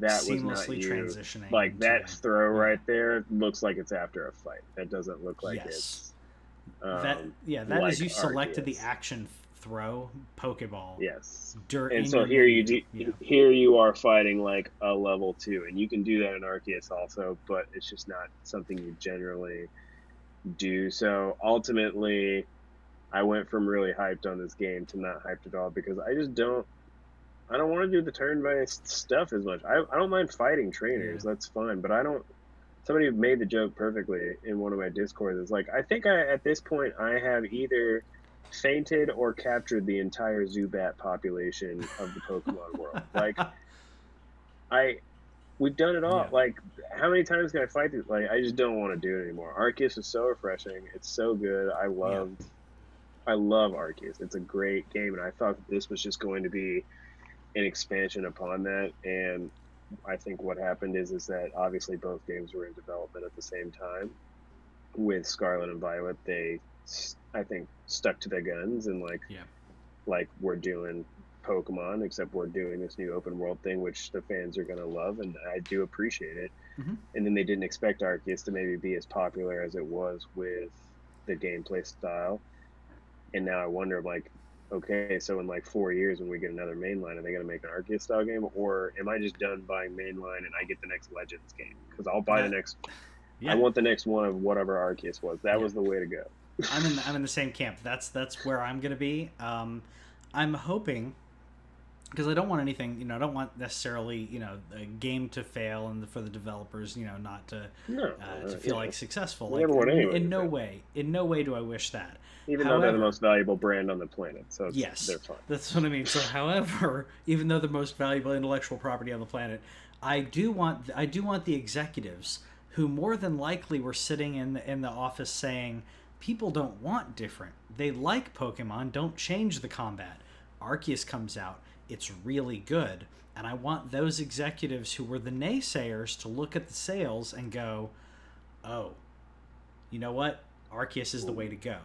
that was not seamlessly you. transitioning Like into that throw yeah, right there looks like it's after a fight. That doesn't look like yes. it's That is like you selected the Arceus. action throw Pokeball Yes. And in so your here menu. Yeah, here you are fighting like a level 2, and you can do that in Arceus also, but it's just not something you generally do. So ultimately, I went from really hyped on this game to not hyped at all because I don't want to do the turn-based stuff as much. I don't mind fighting yeah. trainers. That's fun, but I don't. Somebody made the joke perfectly in one of my discords. It's like I think at this point I have either fainted or captured the entire Zubat population of the Pokemon world. Like I we've done it all. Yeah, Like how many times can I fight this? Like I just don't want to do it anymore. Arceus is so refreshing. It's so good. yeah. I love Arceus. It's a great game, and I thought that this was just going to be an expansion upon that. And I think what happened is that obviously both games were in development at the same time. With Scarlet and Violet, they I think stuck to their guns and Yeah. we're doing Pokemon, except we're doing this new open world thing, which the fans are gonna love, and I do appreciate it. Hmm. And then they didn't expect Arceus to maybe be as popular as it was with the gameplay style. And now I wonder, like, okay, so in like 4 years when we get another mainline, are they going to make an Arceus style game, or am I just done buying mainline and I get the next Legends game? Because I'll buy the That next. I yeah, want the next one of whatever Arceus was. That yeah. was the way to go. I'm in the same camp. That's where I'm gonna be. I'm hoping because I don't want anything. I don't want necessarily a game to fail and for the developers not No, to feel like successful. we Like never want anyone in to no fail. way, in no way do I wish that. Even though they're the However, most valuable brand on the planet, so yes, they're fine. that's what I mean. So, however, even though the most valuable intellectual property on the planet, I do want the executives who more than likely were sitting in the office saying, people don't want different. They like Pokemon. Don't change the combat. Arceus comes out. It's really good. And I want those executives who were the naysayers to look at the sales and go, oh, you know what? Arceus is the way to go.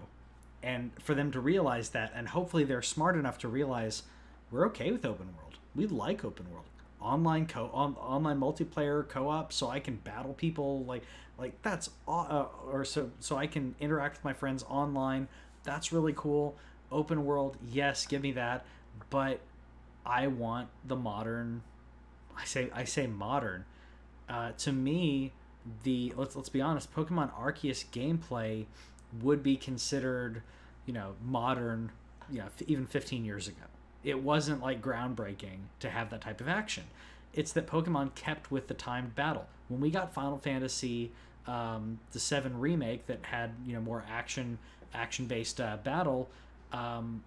And for them to realize that, and hopefully they're smart enough to realize we're okay with open world. We like open world. Online multiplayer co-op, so I can battle people like that's or so I can interact with my friends online. That's really cool. Open world, yes, give me that. But I want the modern. I say modern. To me, the let's be honest, Pokemon Arceus gameplay would be considered, modern, even 15 years ago. It wasn't like groundbreaking to have that type of action. It's that Pokemon kept with the timed battle. When we got Final Fantasy, the 7 remake that had more action based battle, um,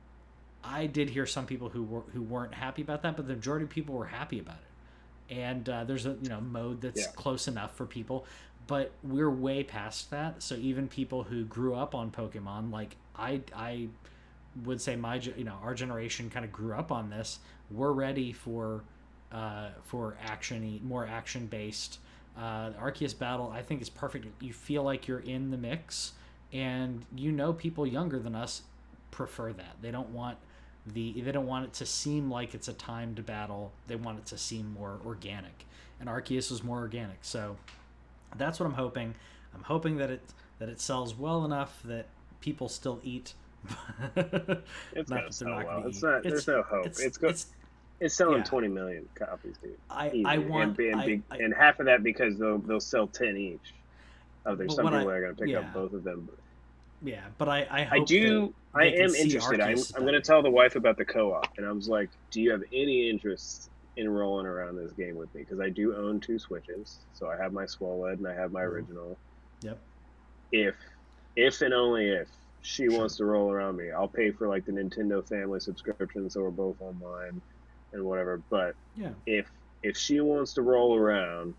I did hear some people who weren't happy about that, but the majority of people were happy about it. And there's a mode that's Yeah, close enough for people, but we're way past that. So even people who grew up on Pokemon, like I would say our generation kind of grew up on this. We're ready for more action based. Arceus battle I think is perfect. You feel like you're in the mix, and people younger than us prefer that. They don't want it to seem like it's a timed battle. They want it to seem more organic, and Arceus is more organic. So that's what I'm hoping. I'm hoping that it sells well enough that people still eat. It's Not gonna that they're sell not going well. to It's eat. not. There's no hope. It's It's selling yeah. 20 million copies, dude. I Easy. want And half of that because they'll sell 10 each. Oh, there's but some what people that are gonna pick up yeah both of them. yeah, but I I hope that do. I they can am see interested. Arceus I'm gonna better. tell the wife about the co-op, and I was like, "Do you have any interest in rolling around this game with me? Because I do own 2 Switches, so I have my Swoled and I have my Mm-hmm. original. Yep, If, if and only if she sure. wants to roll around me, I'll pay for like the Nintendo Family subscription, so we're both online and whatever. But Yeah, if if she wants to roll around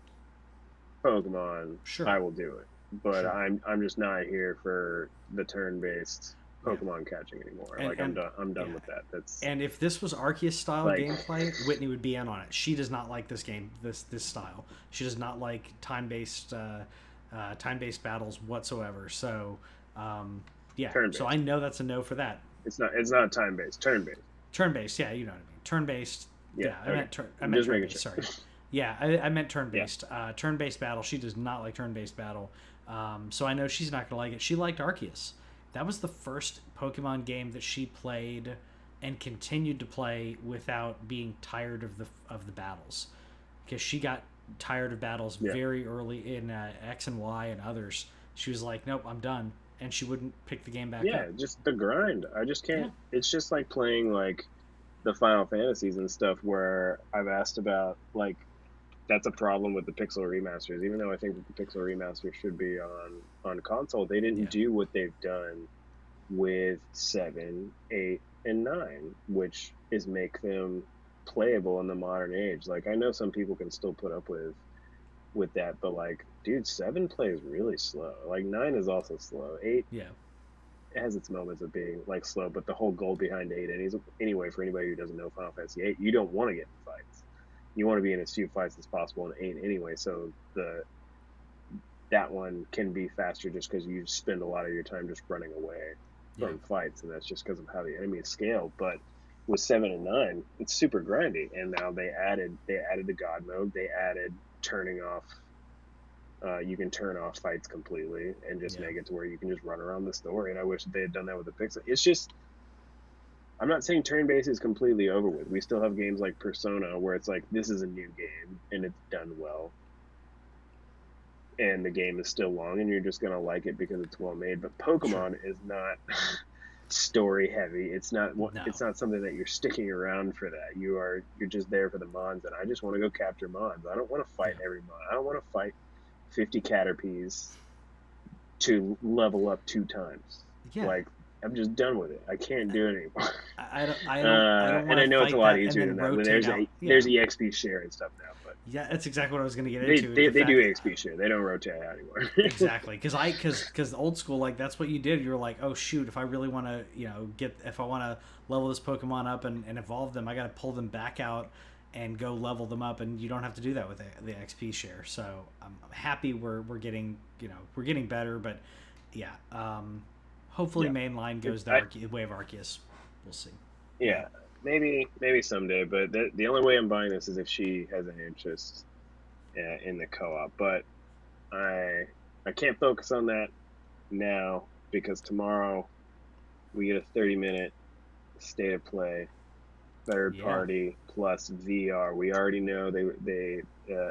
Pokemon, sure, I will do it. But sure. I'm just not here for the turn-based Yeah, Pokemon catching anymore. and Like and I'm done yeah, with that. That's and if this was Arceus style like gameplay, Whitney would be in on it. She does not like this game, this style. She does not like time based battles whatsoever. So, yeah. So I turn-based. know that's a no for that. It's not time-based, turn-based. Turn based, yeah, you know what I mean. Turn based, Yeah, yeah. okay. I I'm meant just turn making based. sure. Sorry. Yeah, I meant turn Yeah. based. Turn based battle. She does not like turn based battle. So I know she's not gonna like it. She liked Arceus. That was the first Pokemon game that she played and continued to play without being tired of the battles, because she got tired of battles Yeah. very early in X and Y and others. She was like, "Nope, I'm done," and she wouldn't pick the game back Yeah, up. just the grind. I just Yeah, can't. It's just like playing like the Final Fantasies and stuff where I've asked about like that's a problem with the Pixel remasters. Even though I think that the Pixel remaster should be on console, they didn't yeah, do what they've done with 7, 8, and 9, which is make them playable in the modern age. Like I know some people can still put up with that, but like, dude, 7 plays really slow. Like 9 is also slow. 8 yeah, has its moments of being like slow, but the whole goal behind 8, and anyway, for anybody who doesn't know Final Fantasy 8, you don't want to get in fights. You want to be in as few fights as possible in 8 anyway. So that one can be faster just because you spend a lot of your time just running away yeah, from fights, and that's just because of how the enemy is scaled. But with 7 and 9, it's super grindy, and now they added the God mode. They added turning off. You can turn off fights completely and just yeah, make it to where you can just run around the story. And I wish they had done that with the Pixel. It's just I'm not saying turn based is completely over with. We still have games like Persona where it's like this is a new game and it's done well, and the game is still long and you're just gonna like it because it's well made. But sure. Pokemon is not story heavy. No, it's not something that you're sticking around for that. You're just there for the mons, and I just want to go capture mons. I don't want to fight yeah, every mon. I don't want to fight 50 Caterpies to level up 2 times. yeah. Like I'm just done with it. I can't do it anymore. I don't And want I to know it's a fight lot that and easier then than that. But rotate out. there's Yeah, EXP share and stuff now. But yeah. That's exactly what I was going to get they, into. they, The they do fact EXP share. They don't rotate out anymore. exactly because old school, like, that's what you did. You were like, oh shoot, if I really want to if I want to level this Pokemon up and evolve them, I got to pull them back out and go level them up, and you don't have to do that with the XP share. So I'm happy we're getting we're getting better, but yeah, hopefully Yeah. mainline goes I, the way of Arceus. We'll see. Yeah, yeah. Maybe someday. But the only way I'm buying this is if she has an interest in the co-op. But I I can't focus on that now because tomorrow we get a 30-minute state of play, third yeah, party plus VR. We already know they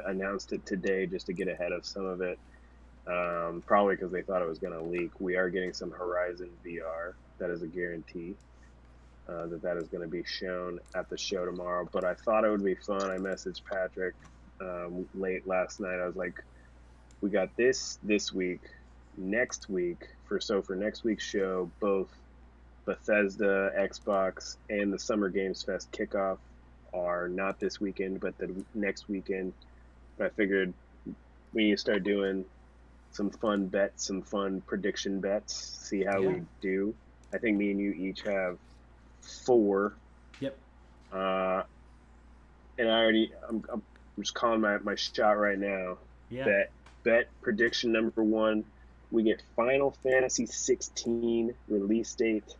announced it today just to get ahead of some of it. Probably because they thought it was going to leak. We are getting some Horizon VR. That is a guarantee that is going to be shown at the show tomorrow. But I thought it would be fun. I messaged Patrick late last night. I was like, we got this week, next week for next week's show, both Bethesda, Xbox, and the Summer Games Fest kickoff are not this weekend, but the next weekend. But I figured we need to start doing some fun bets, some fun prediction bets, see how yeah, we do. I think me and you each have 4. yep, Uh, and I'm just calling my shot right now. yeah, Bet prediction number 1. We get Final Fantasy 16 release date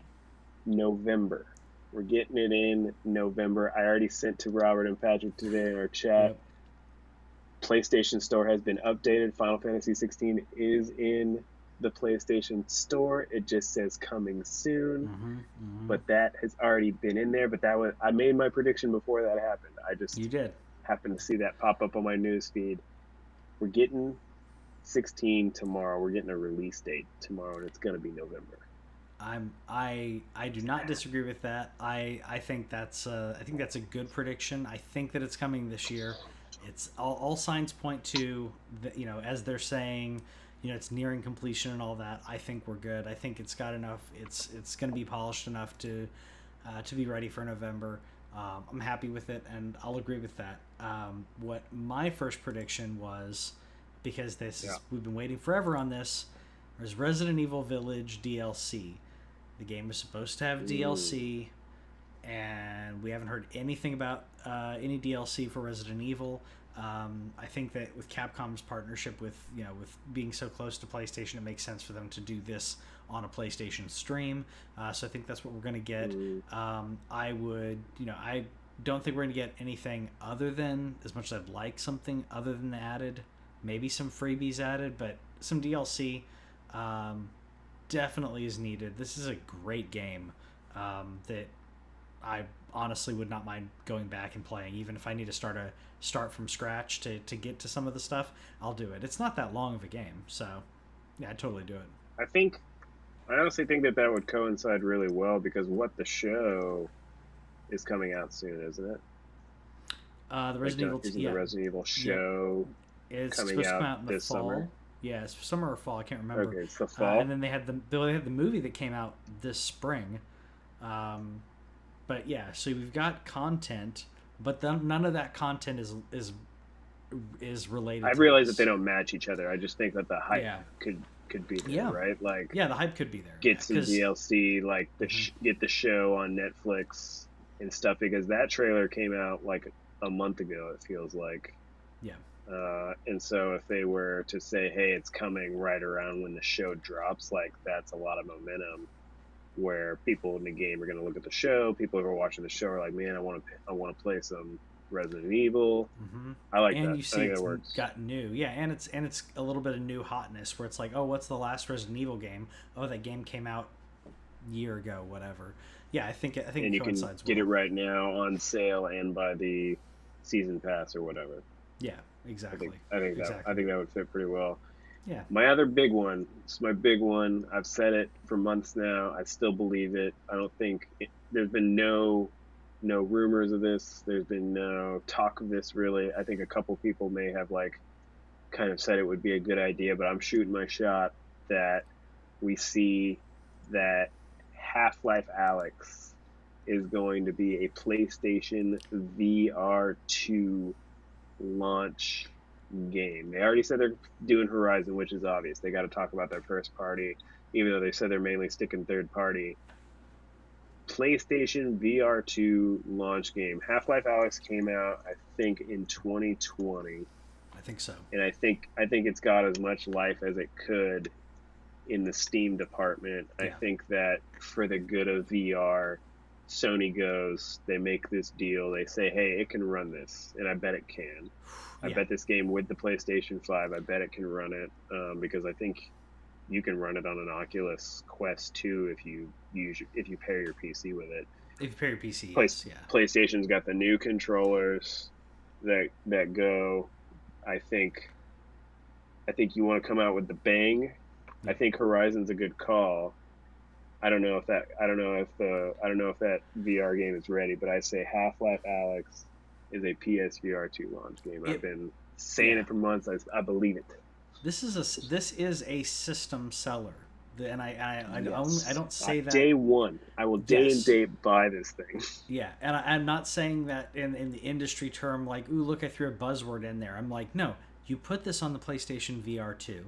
November. We're getting it in November. I already sent to Robert and Patrick today in our chat. yep. PlayStation Store has been updated. Final Fantasy 16 is in the PlayStation Store. It just says coming soon, but that has already been in there. But that was I made my prediction before that happened. I just You did. happened to see that pop up on my news feed. We're getting 16 tomorrow. We're getting a release date tomorrow, and it's gonna be November. I do not disagree with that. I think that's a good prediction. I think that it's coming this year. It's all signs point to the, as they're saying, it's nearing completion and all that. I think we're good. I think it's got enough. It's going to be polished enough to be ready for November. I'm happy with it, and I'll agree with that. What my first prediction was, because we've been waiting forever on this, was Resident Evil Village DLC. The game was supposed to have DLC, and we haven't heard anything about any DLC for Resident Evil. I think that with Capcom's partnership with being so close to PlayStation, it makes sense for them to do this on a PlayStation stream. So I think that's what we're going to get. I don't think we're going to get anything other than, as much as I'd like something other than the added, maybe some freebies added, but some DLC definitely is needed. This is a great game that I honestly would not mind going back and playing. Even if I need to start from scratch to get to some of the stuff, I'll do it. It's not that long of a game, so yeah, I'd totally do it. I honestly think that would coincide really well, because What the Show is coming out soon, isn't it? The Resident Evil, the Resident Evil show is coming supposed to come out in the this fall. Summer. Yeah, it's summer or fall. I can't remember. Okay, it's the fall. And then they had the movie that came out this spring. But yeah, so we've got content, but then none of that content is related. I realize that they don't match each other. I just think that the hype could be there, right? Like, the hype could be there. Get some DLC, like get the show on Netflix and stuff, because that trailer came out like a month ago. It feels like. Yeah. And so if they were to say, hey, it's coming right around when the show drops, like, that's a lot of momentum, where people in the game are going to look at the show. People who are watching the show are like, man, I want to play some Resident Evil. I like that. And you see, it's got new, and it's a little bit of new hotness, where it's like, oh, what's the last Resident Evil game? Oh, that game came out a year ago, whatever. Yeah, I think and it coincides. You can get it right now on sale and buy the season pass or whatever. Yeah, exactly. I think that would fit pretty well. Yeah. My other big one. It's my big one. I've said it for months now. I still believe it. I don't think there's been no rumors of this. There's been no talk of this, really. I think a couple people may have kind of said it would be a good idea, but I'm shooting my shot that we see that Half-Life Alyx is going to be a PlayStation VR 2 launch game. They already said they're doing Horizon, which is obvious. They got to talk about their first party, even though they said they're mainly sticking third party. PlayStation VR 2 launch game. Half-Life Alyx came out, I think, in 2020. I think so. And I think it's got as much life as it could in the Steam department. Yeah. I think that for the good of VR, Sony goes, they make this deal, they say, hey, it can run this, and I bet it can. I bet this game with the PlayStation 5, I bet it can run it, because I think you can run it on an Oculus Quest 2 if you pair your PC with it. If you pair your PC, PlayStation's got the new controllers that go. I think you want to come out with the bang. I think Horizon's a good call. I don't know if that VR game is ready, but I say Half-Life Alyx is a PSVR 2 launch game. I've been saying it for months. I believe it. This is a system seller, and I don't say that day one. I will day and date buy this thing. Yeah, and I'm not saying that in the industry term, like, ooh, look, I threw a buzzword in there. I'm like, no, you put this on the PlayStation VR 2,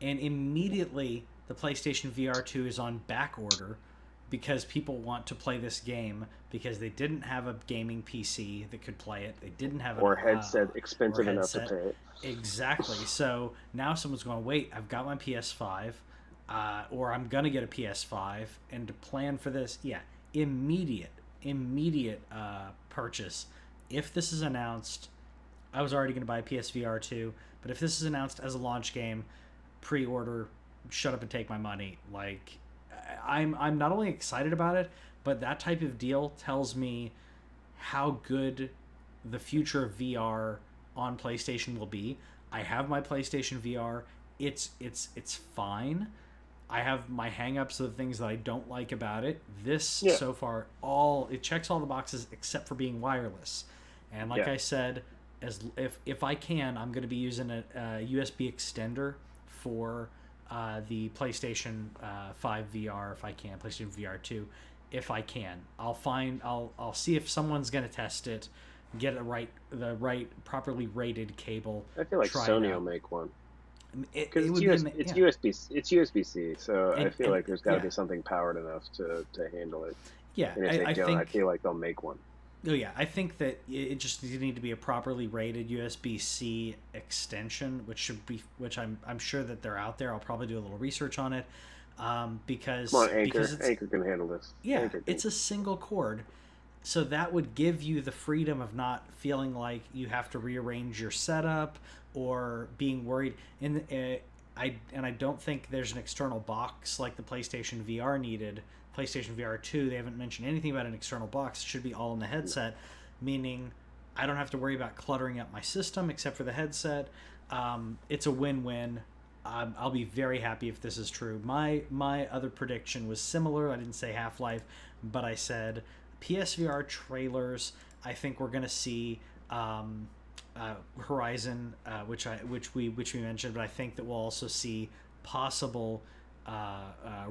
and immediately the PlayStation VR 2 is on back order, because people want to play this game because they didn't have a gaming PC that could play it. They didn't have a headset expensive enough to pay it. Exactly. So now someone's going, wait, I've got my PS5, or I'm going to get a PS5, and to plan for this, immediate purchase. If this is announced, I was already going to buy PSVR 2, but if this is announced as a launch game, pre-order, shut up and take my money. Like, I'm not only excited about it, but that type of deal tells me how good the future of VR on PlayStation will be. I have my PlayStation VR. It's fine. I have my hangups of the things that I don't like about it. This Yeah, so far, all it checks all the boxes except for being wireless. And like yeah. I said, as if I can, I'm going to be using a USB extender for the PlayStation 5 VR if I can, PlayStation VR 2 if I can. I'll see if someone's going to test it, get the right properly rated cable, I feel like try it Sony will out. make one It because would be it's yeah, USB-C, so I feel and like there's got to yeah, be something powered enough to handle it. yeah. And if they I don't, I think feel like they'll make one. oh yeah, I think that it just need to be a properly rated USB C extension, which I'm sure that they're out there. I'll probably do a little research on it, Come on, because Anchor. it's Anchor can handle this. yeah, Anchor can. it's a single cord, so that would give you the freedom of not feeling like you have to rearrange your setup or being worried. I don't think there's an external box like the PlayStation VR needed. PlayStation VR 2, they haven't mentioned anything about an external box. It should be all in the headset, meaning I don't have to worry about cluttering up my system except for the headset. It's a win-win. I'll be very happy if this is true. My other prediction was similar. I didn't say Half-Life, but I said PSVR trailers. I think we're gonna see Horizon, which we mentioned, but I think that we'll also see possible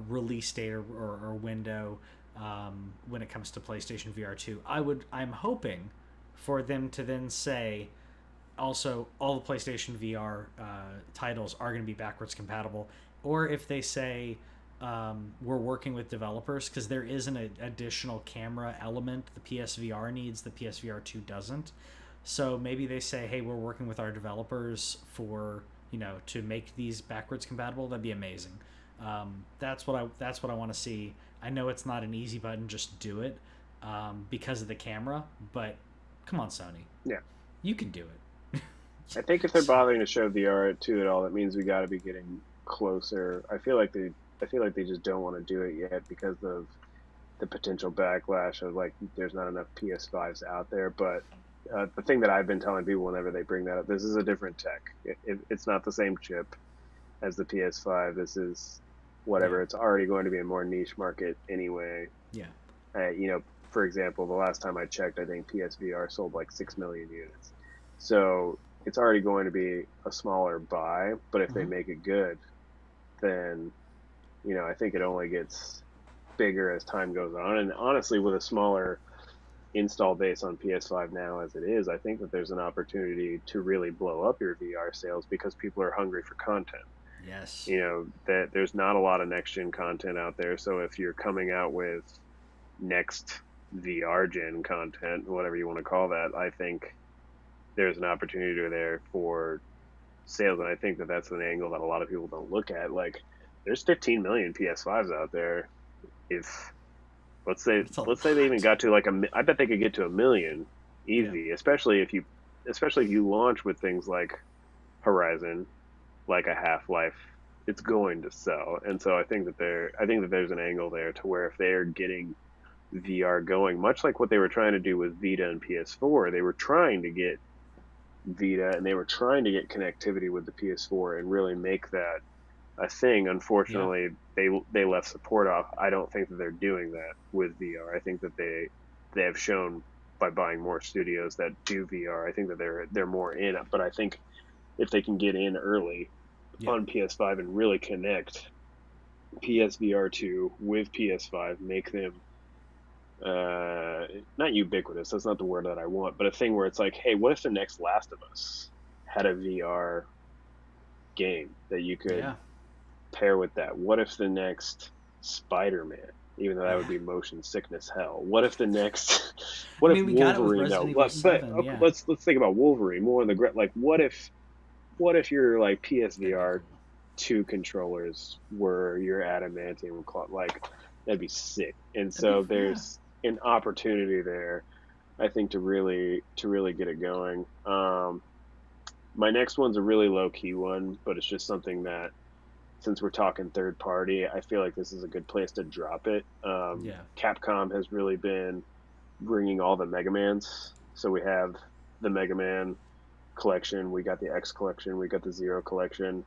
release date or window when it comes to PlayStation VR 2. I'm hoping for them to then say also all the PlayStation VR titles are going to be backwards compatible, or if they say we're working with developers because there is an additional camera element the PSVR needs, the PSVR 2 doesn't. So maybe they say, hey, we're working with our developers for to make these backwards compatible. That'd be amazing. That's what I want to see. I know it's not an easy button, just do it because of the camera, but come on, Sony, Yeah. you can do it. I think if they're bothering to show VR to it all, that means we got to be getting closer. I feel like they just don't want to do it yet because of the potential backlash of like there's not enough PS5s out there. But the thing that I've been telling people whenever they bring that up, this is a different tech. It's not the same chip as the PS5. This is Yeah, whatever. It's already going to be a more niche market anyway. yeah, For example, the last time I checked, I think PSVR sold like 6 million units. So it's already going to be a smaller buy, but if they hmm make it good, then, I think it only gets bigger as time goes on. And honestly, with a smaller install base on PS5 now as it is, I think that there's an opportunity to really blow up your VR sales because people are hungry for content. yes, That there's not a lot of next gen content out there. So if you're coming out with next VR gen content, whatever you want to call that, I think there's an opportunity there for sales, and I think that that's an angle that a lot of people don't look at. Like, there's 15 million PS5s out there. If it's a let's say they even lot. got to like I bet they could get to a million Yeah, easy, especially if you launch with things like Horizon, like a Half-Life. It's going to sell, and so I think that there's an angle there to where if they're getting VR going, much like what they were trying to do with Vita and PS4. They were trying to get Vita and they were trying to get connectivity with the PS4 and really make that a thing. yeah, Unfortunately, they left support off. I don't think that they're doing that with VR. I think that they have shown by buying more studios that do VR. I think that they're more in it. But I think if they can get in early yeah. on PS5 and really connect PSVR 2 with PS5, make them not ubiquitous, that's not the word that I want, but a thing where it's like, hey, what if the next Last of Us had a VR game that you could Yeah, pair with that? What if the next Spider-Man, even though that would yeah. be motion sickness hell? What if the next I what if mean, we got it with Wolverine, no, Resident Evil but 7. okay, Yeah, let's think about Wolverine more in the like what if your like that'd be PSVR cool. 2 controllers were your adamantium like that'd be sick. And That'd be so yeah, there's an opportunity there, I think, to really get it going. My next one's a really low key one, but it's just something that, since we're talking third party, I feel like this is a good place to drop it. Yeah. Capcom has really been bringing all the Mega Mans. So we have the Mega Man collection, we got the X collection, we got the Zero collection.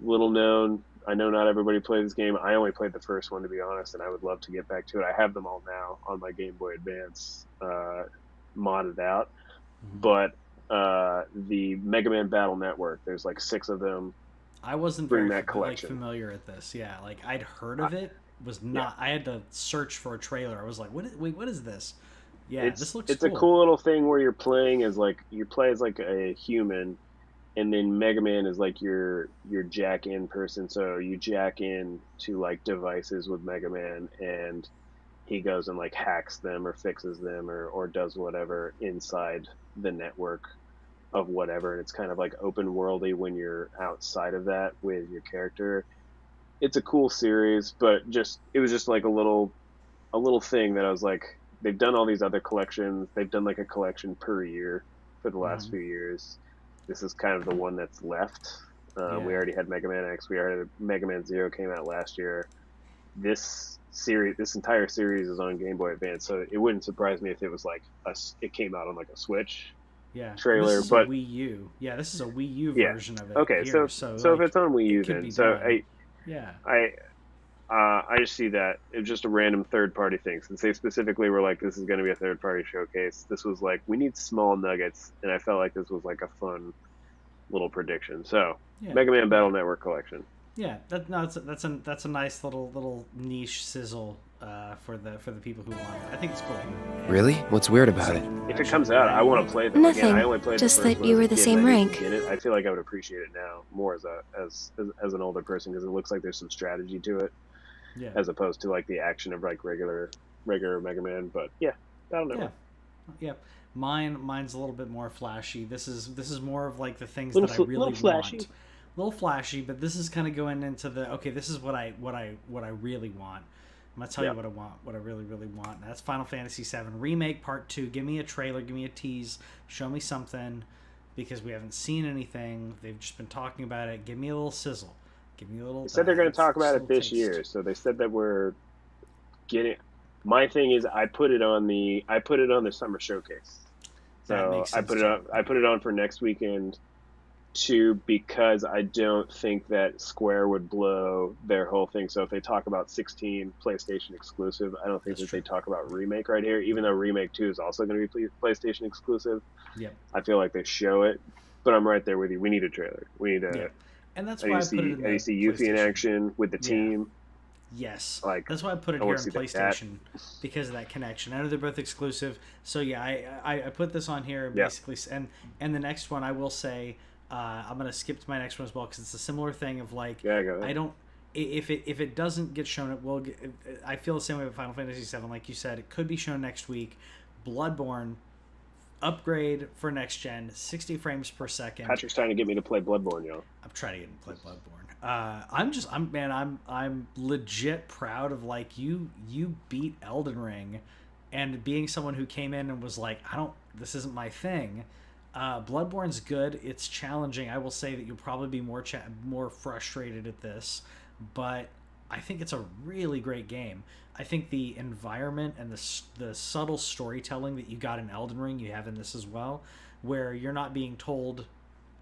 Little known, I know not everybody played this game. I only played the first one, to be honest, and I would love to get back to it. I have them all now on my Game Boy Advance, modded out. Hmm. But the Mega Man Battle Network, there's like 6 of them. I wasn't Bring very that like collection. familiar at this. Yeah, like I'd heard Uh, of it. Was yeah, not. I had to search for a trailer. I was like, wait, what is this? Yeah, this looks it's a cool. cool little thing where you're playing as like you play as like a human, and then Mega Man is like your jack in person. So you jack in to like devices with Mega Man, and he goes and like hacks them or fixes them or does whatever inside the network of whatever. And it's kind of like open worldy when you're outside of that with your character. It's a cool series, but just it was just like a little thing that I was like, they've done all these other collections. They've done like a collection per year for the last Hmm. few years. This is kind of the one that's left. We Yeah. already had Mega Man X. We already Mega Man Zero came out last year. This entire series is on Game Boy Advance, so it wouldn't surprise me if it was like it came out on like a Switch Yeah, and this trailer. is a But Wii U. Yeah, this is a Wii U yeah, version of it okay. here. So So so if like, it's on Wii it U, could then be so done. Yeah. I I just see that it's just a random third party thing. Since they specifically were like, this is going to be a third party showcase, this was like, we need small nuggets. And I felt like this was like a fun little prediction. So, Yeah. Mega Man Yeah. Battle Network collection. Yeah. That's a nice little niche sizzle for the people who want it. I think it's cool. Really? And What's weird it's about it? If it comes actually out, I really want to play them. Again, I Nothing. only played the Just first that one you as a were the kid and same I didn't rank. get it. I feel like I would appreciate it now more as an older person because it looks like there's some strategy to it yeah. as opposed to like the action of like regular Mega Man. But yeah, Battle Yeah. Network. Yeah. Mine's a little bit more flashy. This is more of like the things that I Little really want. flashy. A little flashy, but this is kind of going into the okay. This is what I really want. I'm gonna tell you Yeah. what I want. What I really want. That's Final Fantasy VII Remake Part 2. Give me a trailer. Give me a tease. Show me something, because we haven't seen anything. They've just been talking about it. Give me a little sizzle. Give me a little. They said they're going to talk Just about a it little this taste. year, so they said that we're getting. My thing is, I put it on the summer showcase, That so makes I sense put it too. on. I put it on for next weekend too, because I don't think that Square would blow their whole thing. So if they talk about 16 PlayStation exclusive, I don't think That's that true. they talk about Remake right here. Even though Remake 2 is also going to be PlayStation exclusive, Yep. I feel like they show it. But I'm right there with you. We need a trailer. We need Yeah. a. And that's I need why to I put it see. in I need the to see Yuffie in PlayStation. action with the Yeah. team. Yes, Like that's why I put it I here want on to see that. PlayStation, because of that connection. I know they're both exclusive, so yeah, I put this on here Yeah. basically, and the next one I will say, I'm gonna skip to my next one as well because it's a similar thing of like, Yeah, go I ahead. don't, if it doesn't get shown, it will. I feel the same way with Final Fantasy VII. Like you said, it could be shown next week. Bloodborne upgrade for next gen, 60 frames per second. Patrick's trying to get me to play Bloodborne, y'all. I'm trying to get and play Bloodborne. I'm legit proud of like you beat Elden Ring, and being someone who came in and was like, this isn't my thing. Bloodborne's good. It's challenging. I will say that you'll probably be more frustrated at this, but I think it's a really great game. I think the environment and the subtle storytelling that you got in Elden Ring, you have in this as well, where you're not being told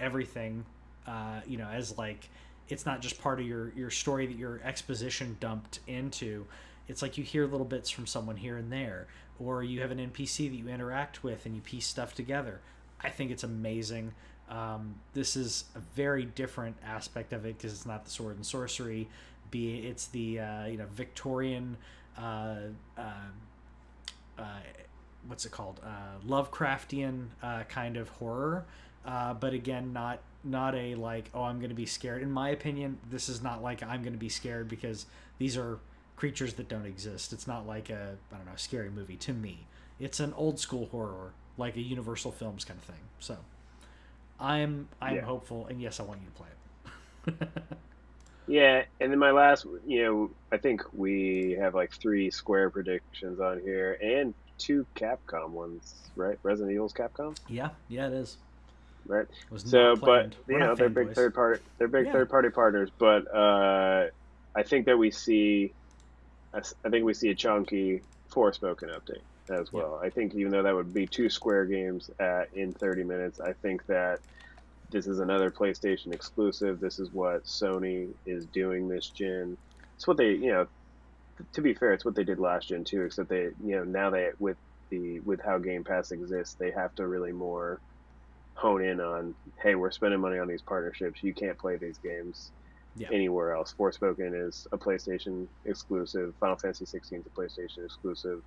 everything, as like, it's not just part of your story that your exposition dumped into. It's like you hear little bits from someone here and there, or you have an NPC that you interact with and you piece stuff together. I think it's amazing. This is a very different aspect of it because it's not the sword and sorcery. It's the Victorian, uh, uh, uh, what's it called, Lovecraftian kind of horror, but again, not a like, oh, I'm going to be scared. In my opinion, this is not like I'm going to be scared because these are creatures that don't exist. It's not like a, I don't know, scary movie to me. It's an old school horror, like a Universal Films kind of thing. So I'm Yeah. hopeful, and yes, I want you to play it. Yeah, and then my last, I think we have like 3 Square predictions on here and 2 Capcom ones, right? Resident Evil's Capcom. Yeah, yeah, it is. right? Was not So, but planned. We're you know, not fanboys. they're big Yeah. third party partners. But I think that I think we see a chunky Forspoken update as Yep. well. I think even though that would be two Square games in 30 minutes, I think that this is another PlayStation exclusive. This is what Sony is doing this gen. It's what they, to be fair, it's what they did last gen too. Except now they with how Game Pass exists, they have to really more hone in on, hey, we're spending money on these partnerships. You can't play these games Yeah. anywhere else. Forspoken is a PlayStation exclusive. Final Fantasy 16 is a PlayStation exclusive.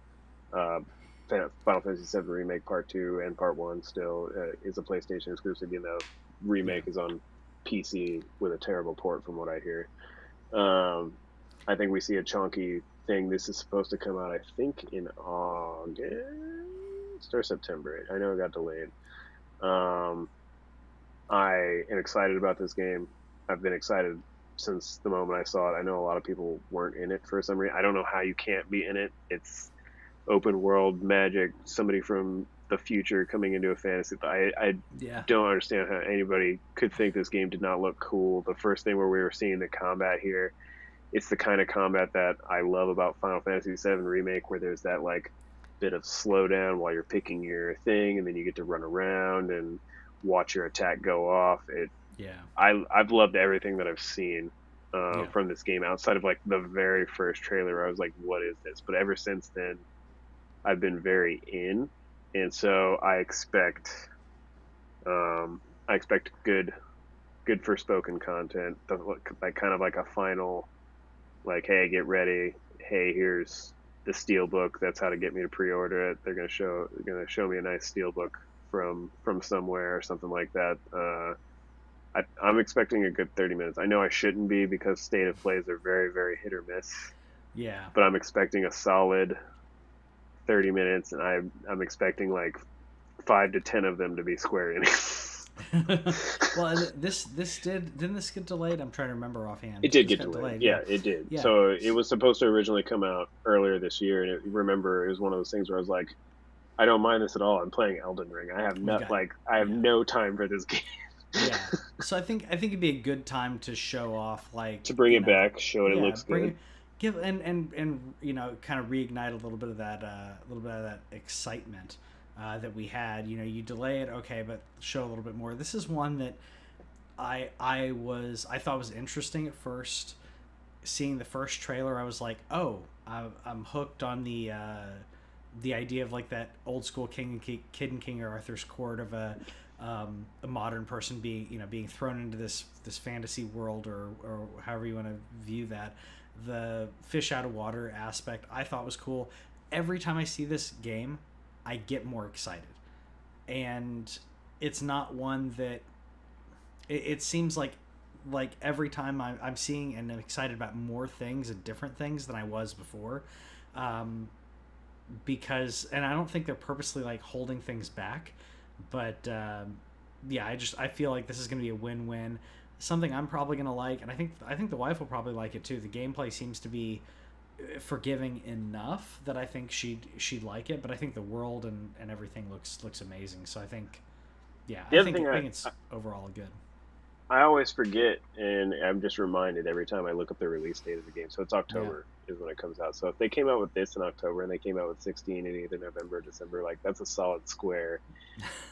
Uh, Final Fantasy 7 Remake Part 2 and Part 1 still is a PlayStation exclusive, even though Yeah. Remake is on PC with a terrible port from what I hear. Um, I think we see a chunky thing. This is supposed to come out, I think, in August or September. I know it got delayed. Um, I am excited about this game. I've been excited since the moment I saw it. I know a lot of people weren't in it for some reason. I don't know how you can't be in it. It's open world magic, somebody from the future coming into a fantasy. I Yeah. don't understand how anybody could think this game did not look cool. The first thing where we were seeing the combat here, it's the kind of combat that I love about Final Fantasy 7 Remake, where there's that like bit of slowdown while you're picking your thing, and then you get to run around and watch your attack go off. Yeah. I've loved everything that I've seen Yeah. from this game outside of like the very first trailer. Where I was like, what is this? But ever since then, I've been very in, and so I expect good for spoken content, like kind of like a final, like, hey, get ready, hey, here's the steel book. That's how to get me to pre-order it. They're gonna show me a nice steel book from somewhere or something like that. I'm expecting a good 30 minutes. I know I shouldn't be because state of plays are very very hit or miss, Yeah. but I'm expecting a solid 30 minutes, and I'm expecting like 5 to 10 of them to be Square Enix. Well, and this didn't this get delayed? I'm trying to remember offhand. It did This get got delayed. delayed. Yeah, Yeah. it did. Yeah. So it was supposed to originally come out earlier this year, and remember, it was one of those things where I was like, I don't mind this at all. I'm playing Elden Ring. We've got. I have Yeah. no time for this game. Yeah. So I think it'd be a good time to show off, To like, bring it back, show it yeah, looks bring good. it, give and kind of reignite a little bit of that excitement that we had. You delay it, okay, but show a little bit more. This is one that I thought was interesting at first. Seeing the first trailer, I was like, oh, I'm hooked on the idea of like that old school Kid and King Arthur's court of a modern person being thrown into this fantasy world, or however you want to view that. The fish out of water aspect I thought was cool. Every time I see this game, I get more excited, and it's not one that it seems like every time I'm seeing and I'm excited about more things and different things than I was before. Because, and I don't think they're purposely like holding things back, but yeah, I feel like this is going to be a win-win. Something I'm probably going to like, and I think the wife will probably like it too. The gameplay seems to be forgiving enough that I think she'd like it, but I think the world and everything looks amazing. So I think, yeah, The I other think thing I think it's overall good. I always forget, and I'm just reminded every time I look up the release date of the game. So it's Yeah, October is when it comes out. So if they came out with this in October and they came out with 16 in either November or December, like that's a solid square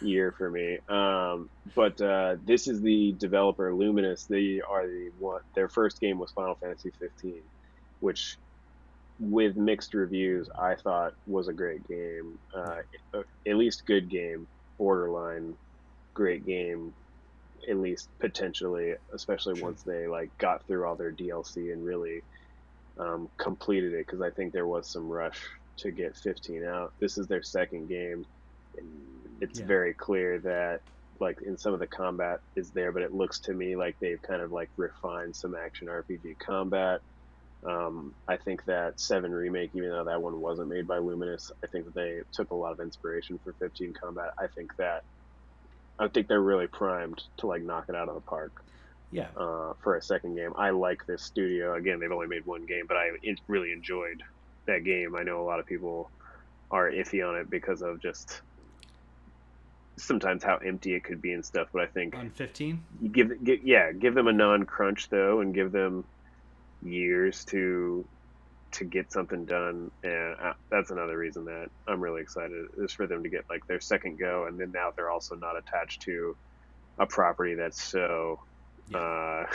year for me. But this is the developer Luminous. They are the one. Their first game was Final Fantasy 15, which with mixed reviews I thought was a great game. yeah, At least good game, borderline great game, at least potentially, especially true. once they like got through all their DLC and really completed it, because I think there was some rush to get 15 out. This is their second game. It's Yeah, very clear that like in some of the combat is there, but it looks to me like they've kind of like refined some action RPG combat. I think that 7 Remake, even though that one wasn't made by Luminous, I think that they took a lot of inspiration for 15 combat. I think they're really primed to like knock it out of the park yeah. for a second game. I like this studio. Again, they've only made one game, but really enjoyed that game. I know a lot of people are iffy on it because of just sometimes how empty it could be and stuff. But I think On 15. you give them a non-crunch though, and give them years to get something done, and that's another reason that I'm really excited is for them to get like their second go, and then now they're also not attached to a property that's so Yeah.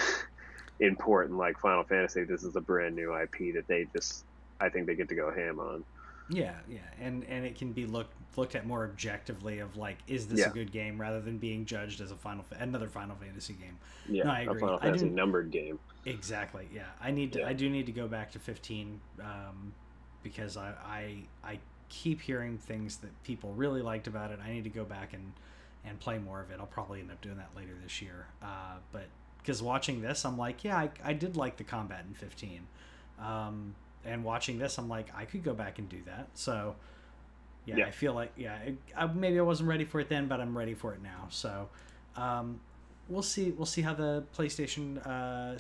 important like Final Fantasy. This is a brand new IP that I think they get to go ham on. Yeah, yeah, and it can be looked at more objectively of like, is this a Yeah, good game rather than being judged as another Final Fantasy game. yeah, No, I a agree. Final I Fantasy do numbered game. exactly. Yeah, Yeah, I do need to go back to 15, because I keep hearing things that people really liked about it. I need to go back and play more of it. I'll probably end up doing that later this year. But because watching this, I'm like, yeah, I did like the combat in 15. And watching this, I'm like, I could go back and do that. So, yeah, yeah. I feel like, yeah, maybe I wasn't ready for it then, but I'm ready for it now. So, we'll see. We'll see how the PlayStation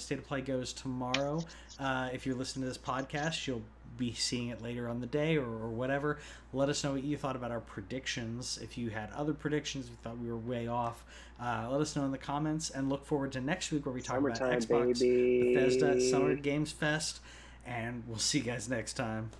State of Play goes tomorrow. If you're listening to this podcast, you'll be seeing it later on the day or whatever. Let us know what you thought about our predictions. If you had other predictions, you thought we were way off, let us know in the comments. And look forward to next week where we talk about Summertime, Xbox Bethesda Summer baby. Games Fest. And we'll see you guys next time.